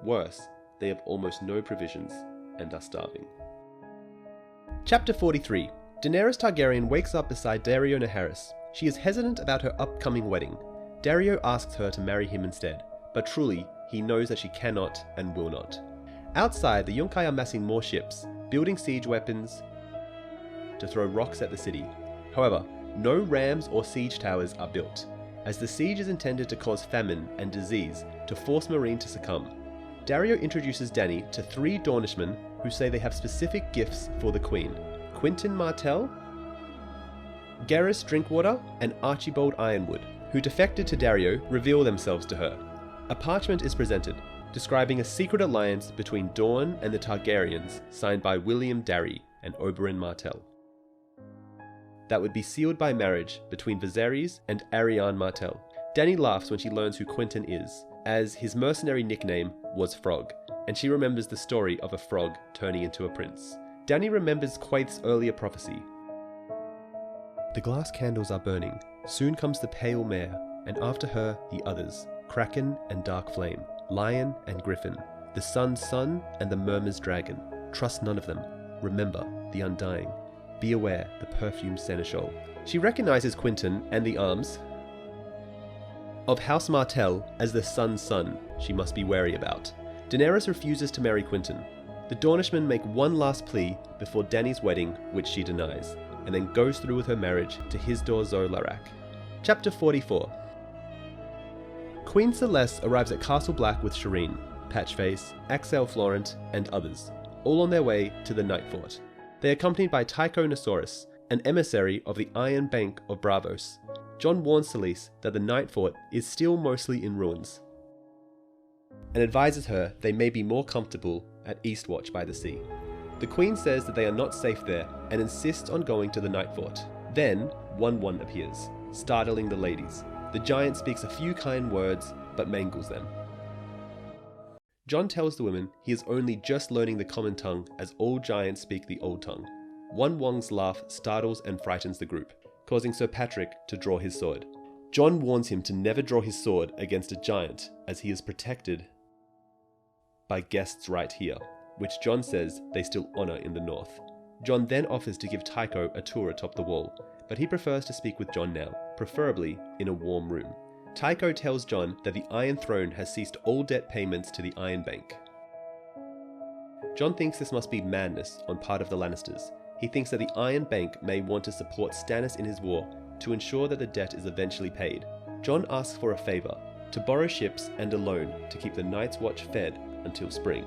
Worse, they have almost no provisions and are starving. Chapter 43. Daenerys Targaryen wakes up beside Daario Naharis. She is hesitant about her upcoming wedding. Daario asks her to marry him instead, but truly, he knows that she cannot and will not. Outside, the Yunkai are massing more ships, building siege weapons to throw rocks at the city. However, no rams or siege towers are built, as the siege is intended to cause famine and disease to force Meereen to succumb. Daario introduces Dany to 3 Dornishmen who say they have specific gifts for the Queen: Quentyn Martell, Garrus Drinkwater, and Archibald Ironwood, who defected to Daario, reveal themselves to her. A parchment is presented, describing a secret alliance between Dorne and the Targaryens, signed by William Darry and Oberyn Martell, that would be sealed by marriage between Viserys and Arianne Martell. Dany laughs when she learns who Quentyn is, as his mercenary nickname was Frog, and she remembers the story of a frog turning into a prince. Dany remembers Quaith's earlier prophecy. The glass candles are burning. Soon comes the pale mare, and after her the others, Kraken and Dark Flame, Lion and Griffin, the Sun's son and the Murmur's dragon. Trust none of them. Remember the Undying. Be aware the perfumed seneschal. She recognizes Quentyn and the arms of House Martell as the Sun's son she must be wary about. Daenerys refuses to marry Quentyn. The Dornishmen make one last plea before Dany's wedding, which she denies, and then goes through with her marriage to Hizdahr zo Loraq. Chapter 44. Queen Celeste arrives at Castle Black with Shireen, Patchface, Axel Florent, and others, all on their way to the Night Fort. They are accompanied by Tycho Nesaurus, an emissary of the Iron Bank of Braavos. Jon warns Selyse that the Night Fort is still mostly in ruins, and advises her they may be more comfortable at Eastwatch by the sea. The Queen says that they are not safe there and insists on going to the Night Fort. Then, Wun appears, startling the ladies. The giant speaks a few kind words, but mangles them. Jon tells the women he is only just learning the common tongue, as all giants speak the old tongue. Wun Wong's laugh startles and frightens the group. causing Sir Patrick to draw his sword. John warns him to never draw his sword against a giant, as he is protected by guests right here, which John says they still honour in the north. John then offers to give Tycho a tour atop the wall, but he prefers to speak with John now, preferably in a warm room. Tycho tells John that the Iron Throne has ceased all debt payments to the Iron Bank. John thinks this must be madness on part of the Lannisters. He thinks that the Iron Bank may want to support Stannis in his war to ensure that the debt is eventually paid. John asks for a favour, to borrow ships and a loan to keep the Night's Watch fed until spring.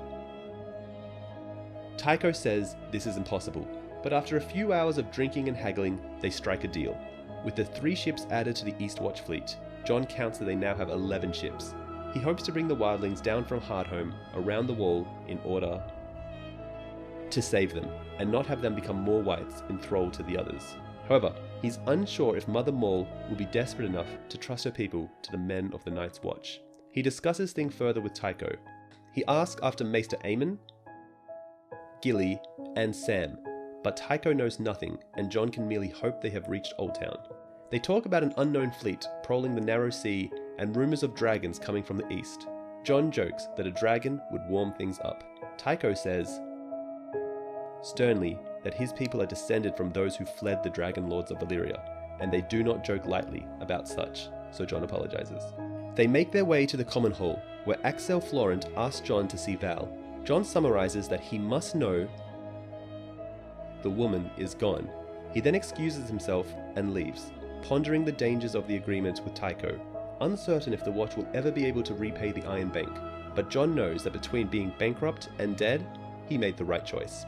Tycho says this is impossible, but after a few hours of drinking and haggling, they strike a deal. With the 3 ships added to the East Watch fleet, John counts that they now have 11 ships. He hopes to bring the wildlings down from Hardhome around the wall in order to save them, and not have them become more whites enthralled to the others. However, he's unsure if Mother Maul will be desperate enough to trust her people to the men of the Night's Watch. He discusses things further with Tycho. He asks after Maester Aemon, Gilly, and Sam, but Tycho knows nothing, and John can merely hope they have reached Old Town. They talk about an unknown fleet prowling the narrow sea and rumours of dragons coming from the east. John jokes that a dragon would warm things up. Tycho says sternly that his people are descended from those who fled the dragon lords of Valyria, and they do not joke lightly about such, so John apologizes. They make their way to the common hall, where Axel Florent asks John to see Val. John summarizes that he must know the woman is gone. He then excuses himself and leaves, pondering the dangers of the agreement with Tycho, uncertain if the Watch will ever be able to repay the Iron Bank, but John knows that between being bankrupt and dead, he made the right choice.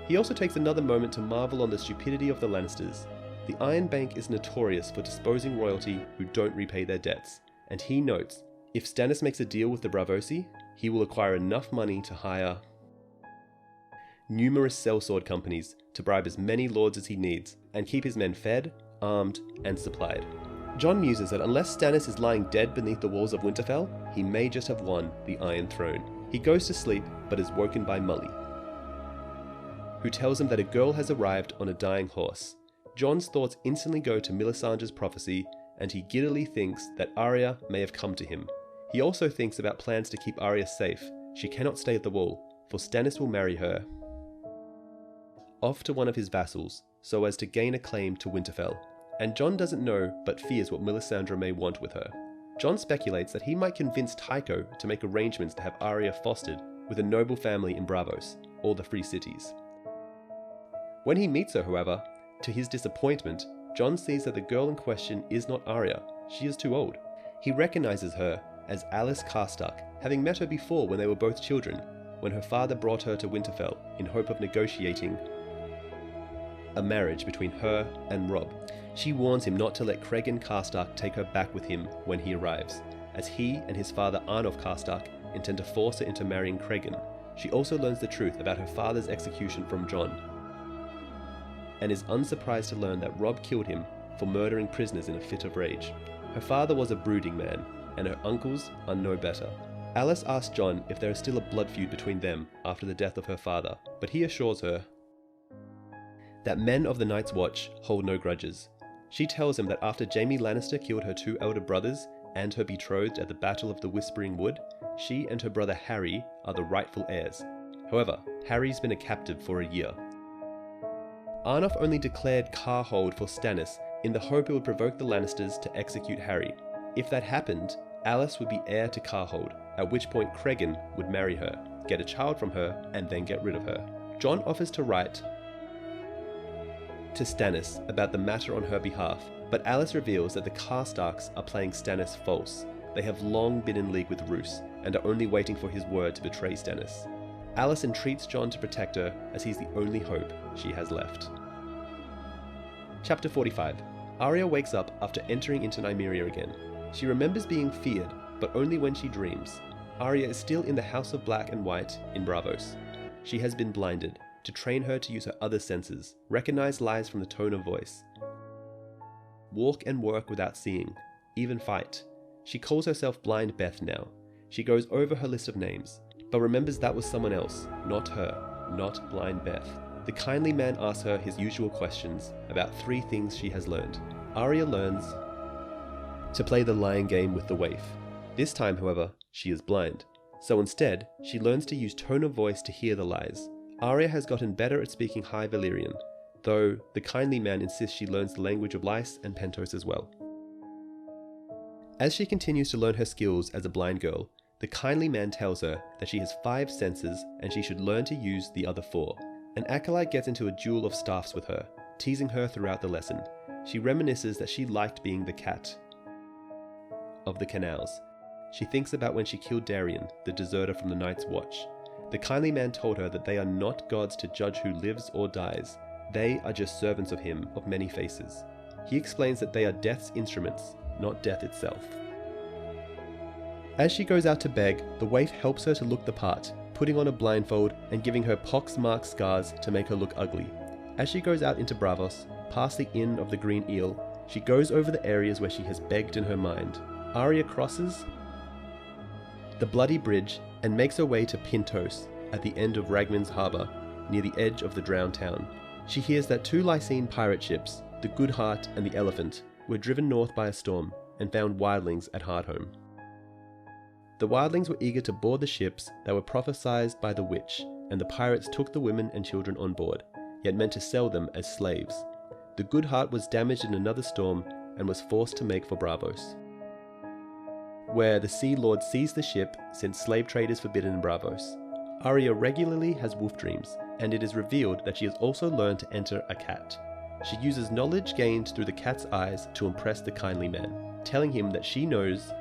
He also takes another moment to marvel on the stupidity of the Lannisters. The Iron Bank is notorious for disposing royalty who don't repay their debts, and he notes, if Stannis makes a deal with the Braavosi, he will acquire enough money to hire numerous sellsword companies to bribe as many lords as he needs, and keep his men fed, armed, and supplied. John muses that unless Stannis is lying dead beneath the walls of Winterfell, he may just have won the Iron Throne. He goes to sleep, but is woken by Mully, who tells him that a girl has arrived on a dying horse. John's thoughts instantly go to Melisandre's prophecy, and he giddily thinks that Arya may have come to him. He also thinks about plans to keep Arya safe. She cannot stay at the wall, for Stannis will marry her off to one of his vassals, so as to gain a claim to Winterfell. And John doesn't know, but fears what Melisandre may want with her. John speculates that he might convince Tycho to make arrangements to have Arya fostered with a noble family in Braavos, or the Free Cities. When he meets her, however, to his disappointment, John sees that the girl in question is not Arya. She is too old. He recognizes her as Alice Karstark, having met her before when they were both children, when her father brought her to Winterfell in hope of negotiating a marriage between her and Robb. She warns him not to let Cregan Karstark take her back with him when he arrives, as he and his father Arnulf Karstark intend to force her into marrying Cregan. She also learns the truth about her father's execution from John, and is unsurprised to learn that Robb killed him for murdering prisoners in a fit of rage. Her father was a brooding man, and her uncles are no better. Alice asks John if there is still a blood feud between them after the death of her father, but he assures her that men of the Night's Watch hold no grudges. She tells him that after Jaime Lannister killed her 2 elder brothers and her betrothed at the Battle of the Whispering Wood, she and her brother Harry are the rightful heirs. However, Harry's been a captive for a year. Arnulf only declared Carhold for Stannis in the hope it would provoke the Lannisters to execute Harry. If that happened, Alice would be heir to Carhold, at which point Cregan would marry her, get a child from her, and then get rid of her. John offers to write to Stannis about the matter on her behalf, but Alice reveals that the Karstarks are playing Stannis false. They have long been in league with Roose, and are only waiting for his word to betray Stannis. Alice entreats John to protect her, as he's the only hope she has left. Chapter 45. Arya wakes up after entering into Nymeria again. She remembers being feared, but only when she dreams. Arya is still in the House of Black and White in Braavos. She has been blinded, to train her to use her other senses, recognize lies from the tone of voice, walk and work without seeing, even fight. She calls herself Blind Beth now. She goes over her list of names, but remembers that was someone else, not her, not Blind Beth. the kindly man asks her his usual questions about 3 things she has learned. Arya learns to play the lying game with the waif. This time, however, she is blind. So instead, she learns to use tone of voice to hear the lies. Arya has gotten better at speaking High Valyrian, though the kindly man insists she learns the language of Lys and Pentos as well. As she continues to learn her skills as a blind girl, the kindly man tells her that she has 5 senses and she should learn to use the other 4. An acolyte gets into a duel of staffs with her, teasing her throughout the lesson. She reminisces that she liked being the cat of the canals. She thinks about when she killed Darian, the deserter from the Night's Watch. The kindly man told her that they are not gods to judge who lives or dies. They are just servants of him of many faces. He explains that they are death's instruments, not death itself. As she goes out to beg, the waif helps her to look the part, putting on a blindfold and giving her pox-marked scars to make her look ugly. As she goes out into Braavos, past the Inn of the Green Eel, she goes over the areas where she has begged in her mind. Arya crosses the bloody bridge and makes her way to Pintos at the end of Ragman's harbour, near the edge of the drowned town. She hears that 2 Lycian pirate ships, the Good Heart and the Elephant, were driven north by a storm and found wildlings at Hardhome. The wildlings were eager to board the ships that were prophesied by the witch, and the pirates took the women and children on board, yet meant to sell them as slaves. The Good Heart was damaged in another storm and was forced to make for Braavos, where the Sea Lord seized the ship since slave trade is forbidden in Braavos. Arya regularly has wolf dreams, and it is revealed that she has also learned to enter a cat. She uses knowledge gained through the cat's eyes to impress the kindly man, telling him that she knows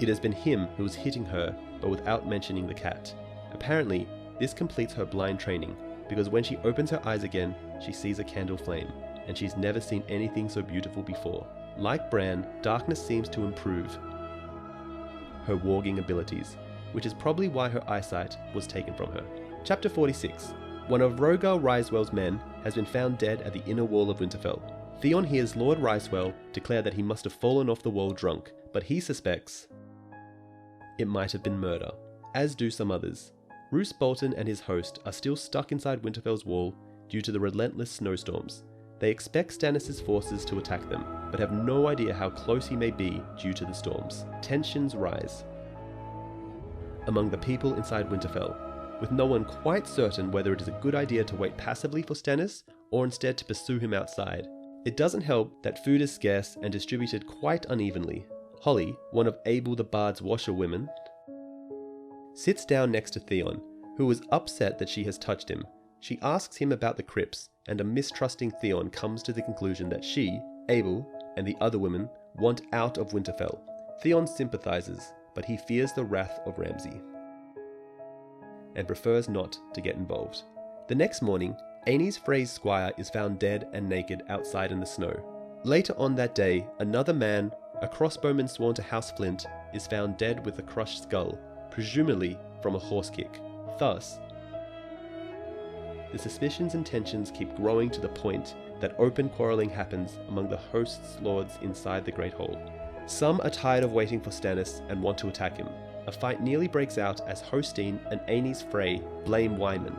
it has been him who was hitting her, but without mentioning the cat. Apparently, this completes her blind training, because when she opens her eyes again, she sees a candle flame, and she's never seen anything so beautiful before. Like Bran, darkness seems to improve her warging abilities, which is probably why her eyesight was taken from her. Chapter 46. One of Rhaegar Ryswell's men has been found dead at the inner wall of Winterfell. Theon hears Lord Ryswell declare that he must have fallen off the wall drunk, but he suspects it might have been murder, as do some others. Roose Bolton and his host are still stuck inside Winterfell's wall due to the relentless snowstorms. They expect Stannis' forces to attack them, but have no idea how close he may be due to the storms. Tensions rise among the people inside Winterfell, with no one quite certain whether it is a good idea to wait passively for Stannis or instead to pursue him outside. It doesn't help that food is scarce and distributed quite unevenly. Holly, one of Abel the Bard's washerwomen, sits down next to Theon, who is upset that she has touched him. She asks him about the crypts, and a mistrusting Theon comes to the conclusion that she, Abel, and the other women want out of Winterfell. Theon sympathizes, but he fears the wrath of Ramsay and prefers not to get involved. The next morning, Aenys Frey's squire is found dead and naked outside in the snow. Later on that day, another man, a crossbowman sworn to House Flint, is found dead with a crushed skull, presumably from a horse kick. Thus, the suspicions and tensions keep growing to the point that open quarrelling happens among the host's lords inside the Great Hall. Some are tired of waiting for Stannis and want to attack him. A fight nearly breaks out as Hostine and Aenys Frey blame Wyman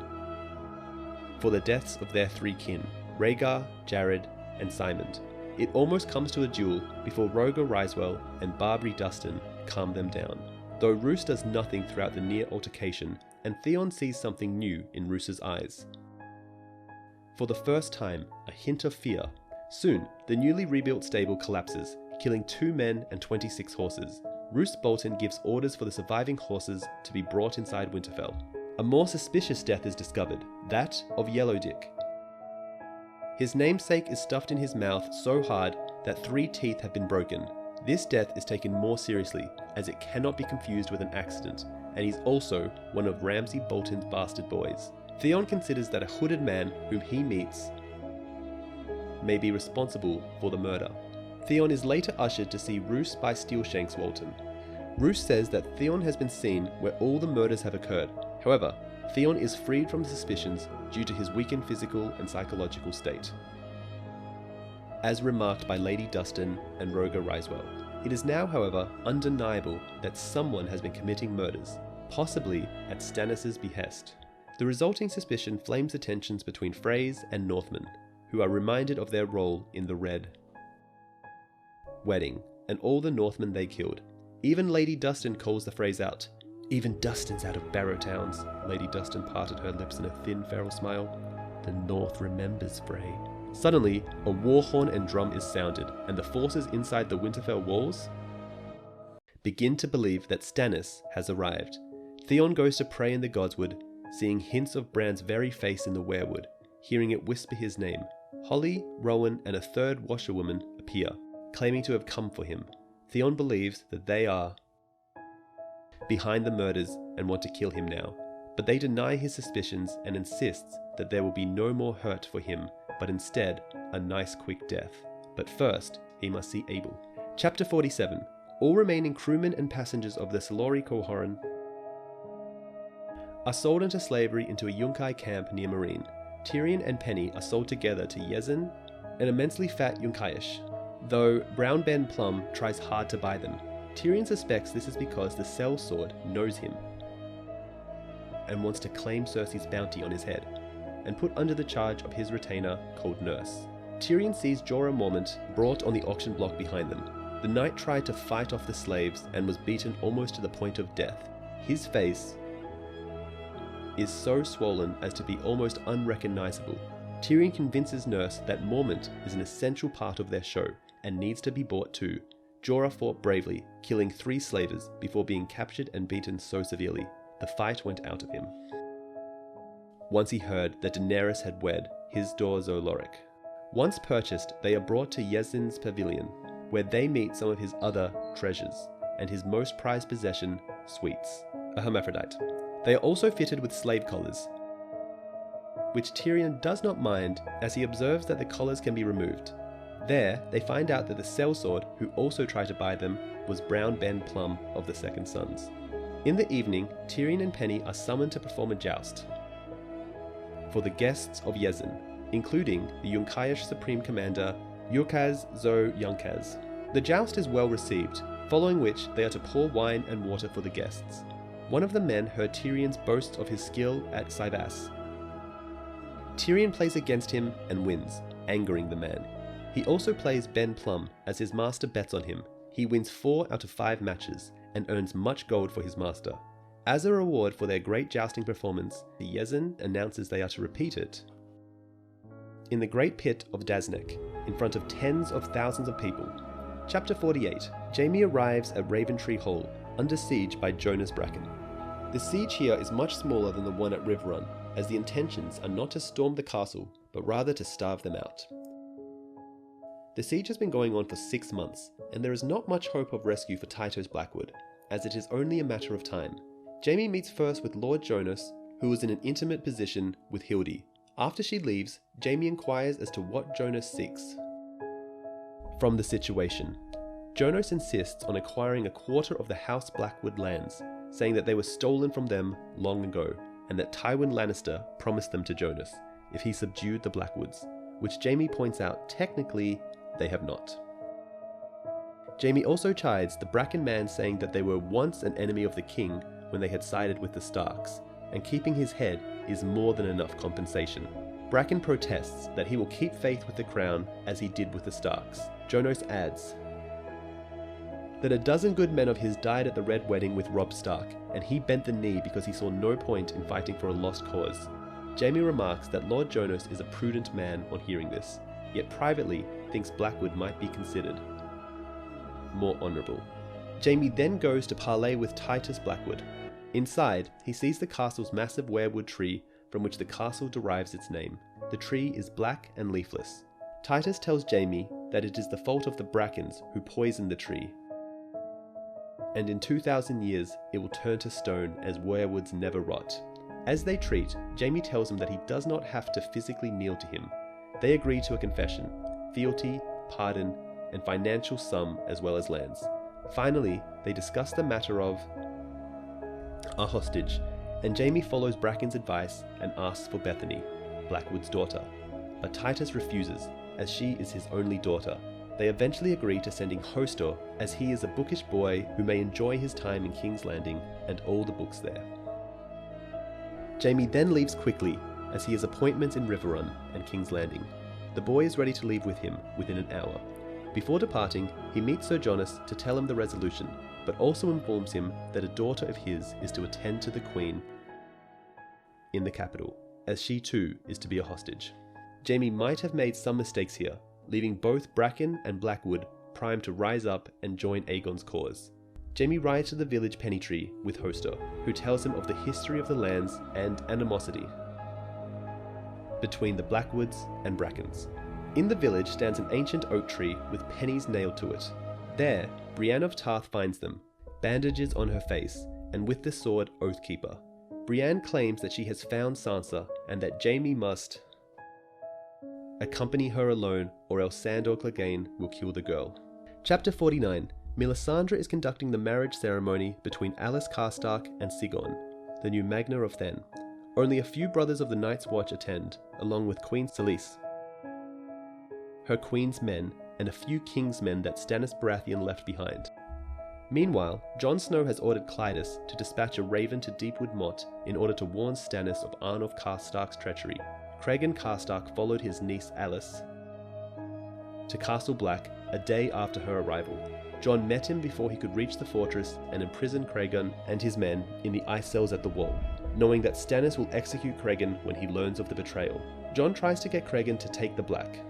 for the deaths of their 3 kin, Rhaegar, Jared, and Symond. It almost comes to a duel before Rhaegar Ryswell and Barbary Dustin calm them down, though Roose does nothing throughout the near altercation, and Theon sees something new in Roose's eyes. For the first time, a hint of fear. Soon, the newly rebuilt stable collapses, killing 2 men and 26 horses. Roose Bolton gives orders for the surviving horses to be brought inside Winterfell. A more suspicious death is discovered, that of Yellowdick. His namesake is stuffed in his mouth so hard that 3 teeth have been broken. This death is taken more seriously, as it cannot be confused with an accident, and he's also one of Ramsay Bolton's bastard boys. Theon considers that a hooded man whom he meets may be responsible for the murder. Theon is later ushered to see Roose by Steelshanks Walton. Roose says that Theon has been seen where all the murders have occurred. However, Theon is freed from suspicions due to his weakened physical and psychological state, as remarked by Lady Dustin and Rhaegar Ryswell. It is now, however, undeniable that someone has been committing murders, possibly at Stannis' behest. The resulting suspicion flames the tensions between Freys and Northmen, who are reminded of their role in the Red Wedding and all the Northmen they killed. Even Lady Dustin calls the Freys out. "Even Dustin's out of Barrow Towns." Lady Dustin parted her lips in a thin, feral smile. "The North remembers Frey." Suddenly, a war horn and drum is sounded, and the forces inside the Winterfell walls begin to believe that Stannis has arrived. Theon goes to pray in the Godswood, seeing hints of Bran's very face in the weirwood, hearing it whisper his name. Holly, Rowan, and a third washerwoman appear, claiming to have come for him. Theon believes that they are behind the murders and want to kill him now, but they deny his suspicions and insists that there will be no more hurt for him, but instead a nice quick death. But first, he must see Abel. Chapter 47. All remaining crewmen and passengers of the Solari Cohoran are sold into slavery into a Yunkai camp near Marine. Tyrion and Penny are sold together to Yezin, an immensely fat Yunkaish, though Brown Ben Plum tries hard to buy them. Tyrion suspects this is because the sellsword knows him and wants to claim Cersei's bounty on his head and put under the charge of his retainer called Nurse. Tyrion sees Jorah Mormont brought on the auction block behind them. The knight tried to fight off the slaves and was beaten almost to the point of death. His face is so swollen as to be almost unrecognizable. Tyrion convinces Nurse that Mormont is an essential part of their show and needs to be bought too. Jorah fought bravely, killing 3 slavers before being captured and beaten so severely. The fight went out of him once he heard that Daenerys had wed his daughter Zolorik. Once purchased, they are brought to Yezin's pavilion, where they meet some of his other treasures, and his most prized possession, Sweets, a hermaphrodite. They are also fitted with slave collars, which Tyrion does not mind as he observes that the collars can be removed. There, they find out that the sellsword, who also tried to buy them, was Brown Ben Plum of the Second Sons. In the evening, Tyrion and Penny are summoned to perform a joust for the guests of Yezin, including the Yunkaish Supreme Commander Yukaz Zo Yunkaz. The joust is well received, following which they are to pour wine and water for the guests. One of the men heard Tyrion's boast of his skill at Saivas. Tyrion plays against him and wins, angering the man. He also plays Ben Plum as his master bets on him. He wins 4 out of 5 matches and earns much gold for his master. As a reward for their great jousting performance, the Yezin announces they are to repeat it in the great pit of Daznek, in front of tens of thousands of people. Chapter 48. Jaime arrives at Raventree Hall, under siege by Jonas Bracken. The siege here is much smaller than the one at Riverrun, as the intentions are not to storm the castle, but rather to starve them out. The siege has been going on for 6 months, and there is not much hope of rescue for Tytos Blackwood, as it is only a matter of time. Jaime meets first with Lord Jonas, who is in an intimate position with Hildy. After she leaves, Jaime inquires as to what Jonas seeks from the situation. Jonas insists on acquiring a quarter of the House Blackwood lands, saying that they were stolen from them long ago, and that Tywin Lannister promised them to Jonas if he subdued the Blackwoods, which Jaime points out technically they have not. Jaime also chides the Bracken man, saying that they were once an enemy of the king when they had sided with the Starks, and keeping his head is more than enough compensation. Bracken protests that he will keep faith with the crown as he did with the Starks. Jonas adds that a dozen good men of his died at the Red Wedding with Robb Stark, and he bent the knee because he saw no point in fighting for a lost cause. Jaime remarks that Lord Jonas is a prudent man on hearing this, yet privately thinks Blackwood might be considered more honourable. Jaime then goes to parley with Titus Blackwood. Inside, he sees the castle's massive weirwood tree from which the castle derives its name. The tree is black and leafless. Titus tells Jaime that it is the fault of the Brackens who poisoned the tree, and in 2,000 years it will turn to stone as weirwoods never rot. As they treat, Jaime tells him that he does not have to physically kneel to him. They agree to a confession, fealty, pardon, and financial sum as well as lands. Finally, they discuss the matter of a hostage, and Jaime follows Bracken's advice and asks for Bethany, Blackwood's daughter. But Titus refuses, as she is his only daughter. They eventually agree to sending Hostor, as he is a bookish boy who may enjoy his time in King's Landing and all the books there. Jamie then leaves quickly as he has appointments in Riverrun and King's Landing. The boy is ready to leave with him within an hour. Before departing, he meets Sir Jonas to tell him the resolution, but also informs him that a daughter of his is to attend to the Queen in the capital, as she too is to be a hostage. Jamie might have made some mistakes here, leaving both Bracken and Blackwood primed to rise up and join Aegon's cause. Jamie rides to the village Pennytree with Hoster, who tells him of the history of the lands and animosity between the Blackwoods and Brackens. In the village stands an ancient oak tree with pennies nailed to it. There, Brienne of Tarth finds them, bandages on her face, and with the sword Oathkeeper. Brienne claims that she has found Sansa and that Jamie must accompany her alone, or else Sandor Clegane will kill the girl. Chapter 49. Melisandre is conducting the marriage ceremony between Alice Karstark and Sigon, the new Magna of Then. Only a few brothers of the Night's Watch attend, along with Queen Selyse, her queen's men, and a few king's men that Stannis Baratheon left behind. Meanwhile, Jon Snow has ordered Clydas to dispatch a raven to Deepwood Motte in order to warn Stannis of Arnulf Karstark's treachery. Cregan Karstark followed his niece Alice to Castle Black a day after her arrival. Jon met him before he could reach the fortress and imprisoned Cregan and his men in the ice cells at the wall, knowing that Stannis will execute Cregan when he learns of the betrayal. Jon tries to get Cregan to take the Black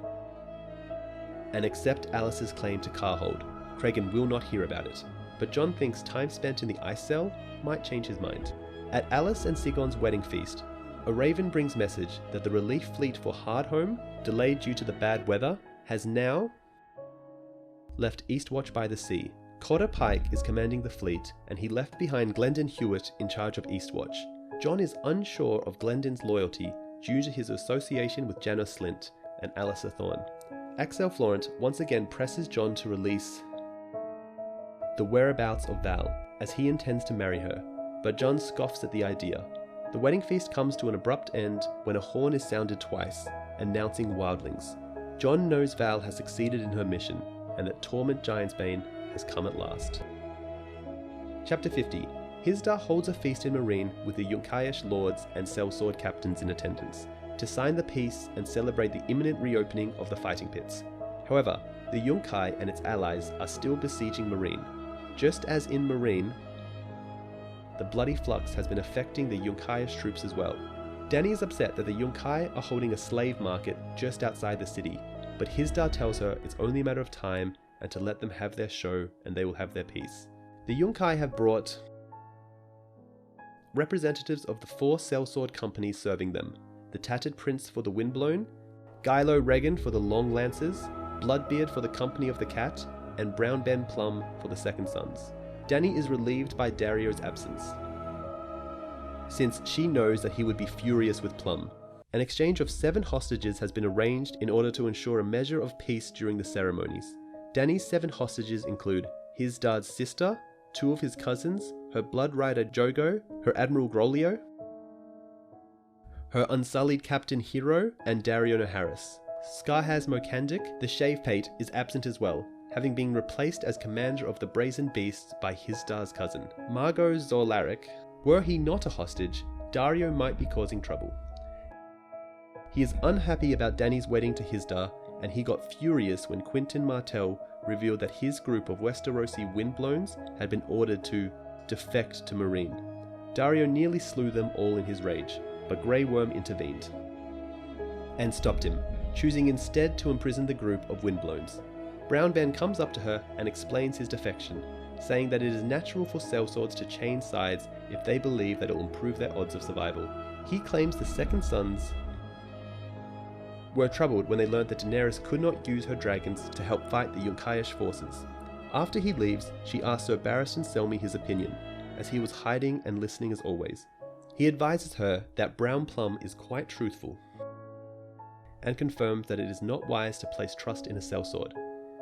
and accept Alice's claim to Carhold. Cregan will not hear about it, but Jon thinks time spent in the ice cell might change his mind. At Alice and Sigon's wedding feast, a raven brings message that the relief fleet for Hardhome, delayed due to the bad weather, has now left Eastwatch by the Sea. Cotter Pike is commanding the fleet, and he left behind Glendon Hewitt in charge of Eastwatch. Jon is unsure of Glendon's loyalty due to his association with Janos Slynt and Alliser Thorne. Axel Florent once again presses Jon to release the whereabouts of Val, as he intends to marry her, but Jon scoffs at the idea. The wedding feast comes to an abrupt end when a horn is sounded twice, announcing wildlings. Jon knows Val has succeeded in her mission, and that Torment Giantsbane has come at last. Chapter 50. Hisdar holds a feast in Meereen with the Yunkai lords and sellsword captains in attendance, to sign the peace and celebrate the imminent reopening of the fighting pits. However, the Yunkai and its allies are still besieging Meereen. Just as in Meereen, the bloody flux has been affecting the Yunkai troops as well. Dany is upset that the Yunkai are holding a slave market just outside the city, but Hisdar tells her it's only a matter of time and to let them have their show and they will have their peace. The Yunkai have brought representatives of the 4 sellsword companies serving them: the Tattered Prince for the Windblown, Gylo Regan for the Long Lancers, Bloodbeard for the Company of the Cat, and Brown Ben Plum for the Second Sons. Dany is relieved by Dario's absence, since she knows that he would be furious with Plum. An exchange of 7 hostages has been arranged in order to ensure a measure of peace during the ceremonies. Dany's 7 hostages include Hisdar's sister, 2 of his cousins, her blood rider Jogo, her Admiral Grolio, her unsullied Captain Hero, and Dario Naharis. Scarhaz Mokandik, the Shave Pate, is absent as well, having been replaced as commander of the Brazen Beasts by Hisdar's cousin, Margot Zorlaric. Were he not a hostage, Dario might be causing trouble. He is unhappy about Dany's wedding to Hisdar, and he got furious when Quentyn Martell revealed that his group of Westerosi Windblowns had been ordered to defect to Meereen. Dario nearly slew them all in his rage, but Grey Worm intervened and stopped him, choosing instead to imprison the group of Windblowns. Brown Ben comes up to her and explains his defection, saying that it is natural for sellswords to change sides if they believe that it will improve their odds of survival. He claims the Second Sons were troubled when they learned that Daenerys could not use her dragons to help fight the Yunkai forces. After he leaves, she asks Sir Barristan Selmy his opinion, as he was hiding and listening as always. He advises her that Brown Plum is quite truthful, and confirms that it is not wise to place trust in a sellsword.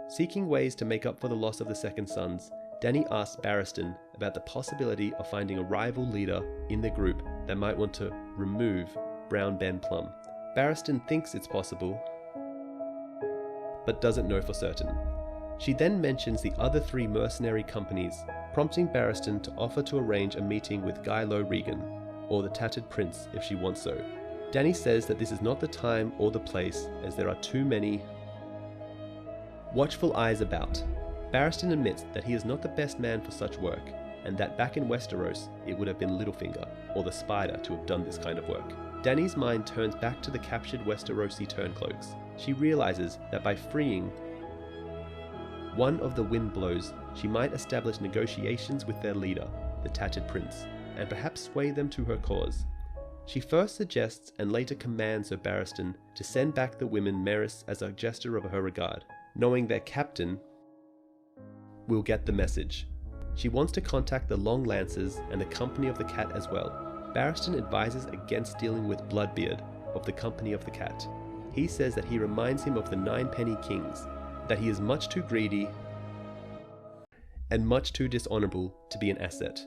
Seeking ways to make up for the loss of the Second Sons, Dany asks Barristan about the possibility of finding a rival leader in the group that might want to remove Brown Ben Plum. Barristan thinks it's possible, but doesn't know for certain. She then mentions the other 3 mercenary companies, prompting Barristan to offer to arrange a meeting with Gylo Regan, or the Tattered Prince if she wants so. Dani says that this is not the time or the place, as there are too many watchful eyes about. Barristan admits that he is not the best man for such work, and that back in Westeros it would have been Littlefinger, or the Spider, to have done this kind of work. Dani's mind turns back to the captured Westerosi turncloaks. She realizes that by freeing one of the Windblows, she might establish negotiations with their leader, the Tattered Prince, and perhaps sway them to her cause. She first suggests and later commands Sir Barristan to send back the women Merys as a gesture of her regard, knowing their captain will get the message. She wants to contact the Long Lancers and the Company of the Cat as well. Barristan advises against dealing with Bloodbeard of the Company of the Cat. He says that he reminds him of the Ninepenny Kings, that he is much too greedy and much too dishonourable to be an asset.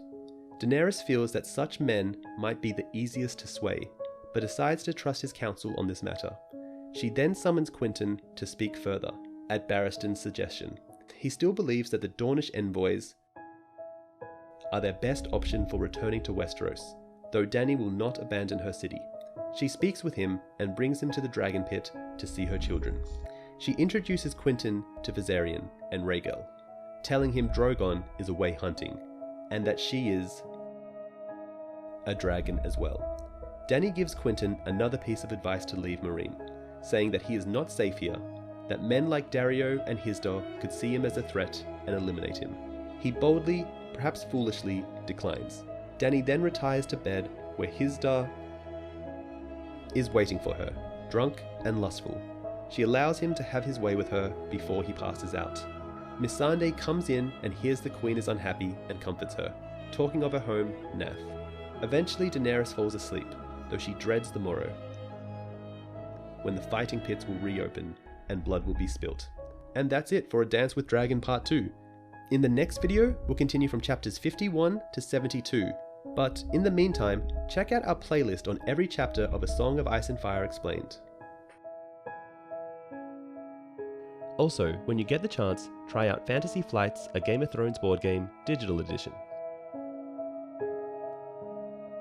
Daenerys feels that such men might be the easiest to sway, but decides to trust his counsel on this matter. She then summons Quentyn to speak further, at Barristan's suggestion. He still believes that the Dornish envoys are their best option for returning to Westeros, though Dani will not abandon her city. She speaks with him and brings him to the Dragon Pit to see her children. She introduces Quentyn to Viserion and Rhaegal, telling him Drogon is away hunting, and that she is a dragon as well. Dani gives Quentyn another piece of advice to leave Meereen, saying that he is not safe here, that men like Dario and Hizdahr could see him as a threat and eliminate him. He boldly, perhaps foolishly, declines. Dani then retires to bed, where Hizdahr is waiting for her, drunk and lustful. She allows him to have his way with her before he passes out. Missandei comes in and hears the queen is unhappy and comforts her, talking of her home, Nath. Eventually Daenerys falls asleep, though she dreads the morrow, when the fighting pits will reopen and blood will be spilt. And that's it for A Dance with Dragon Part 2. In the next video, we'll continue from chapters 51 to 72. But in the meantime, check out our playlist on every chapter of A Song of Ice and Fire Explained. Also, when you get the chance, try out Fantasy Flights, a Game of Thrones board game, digital edition.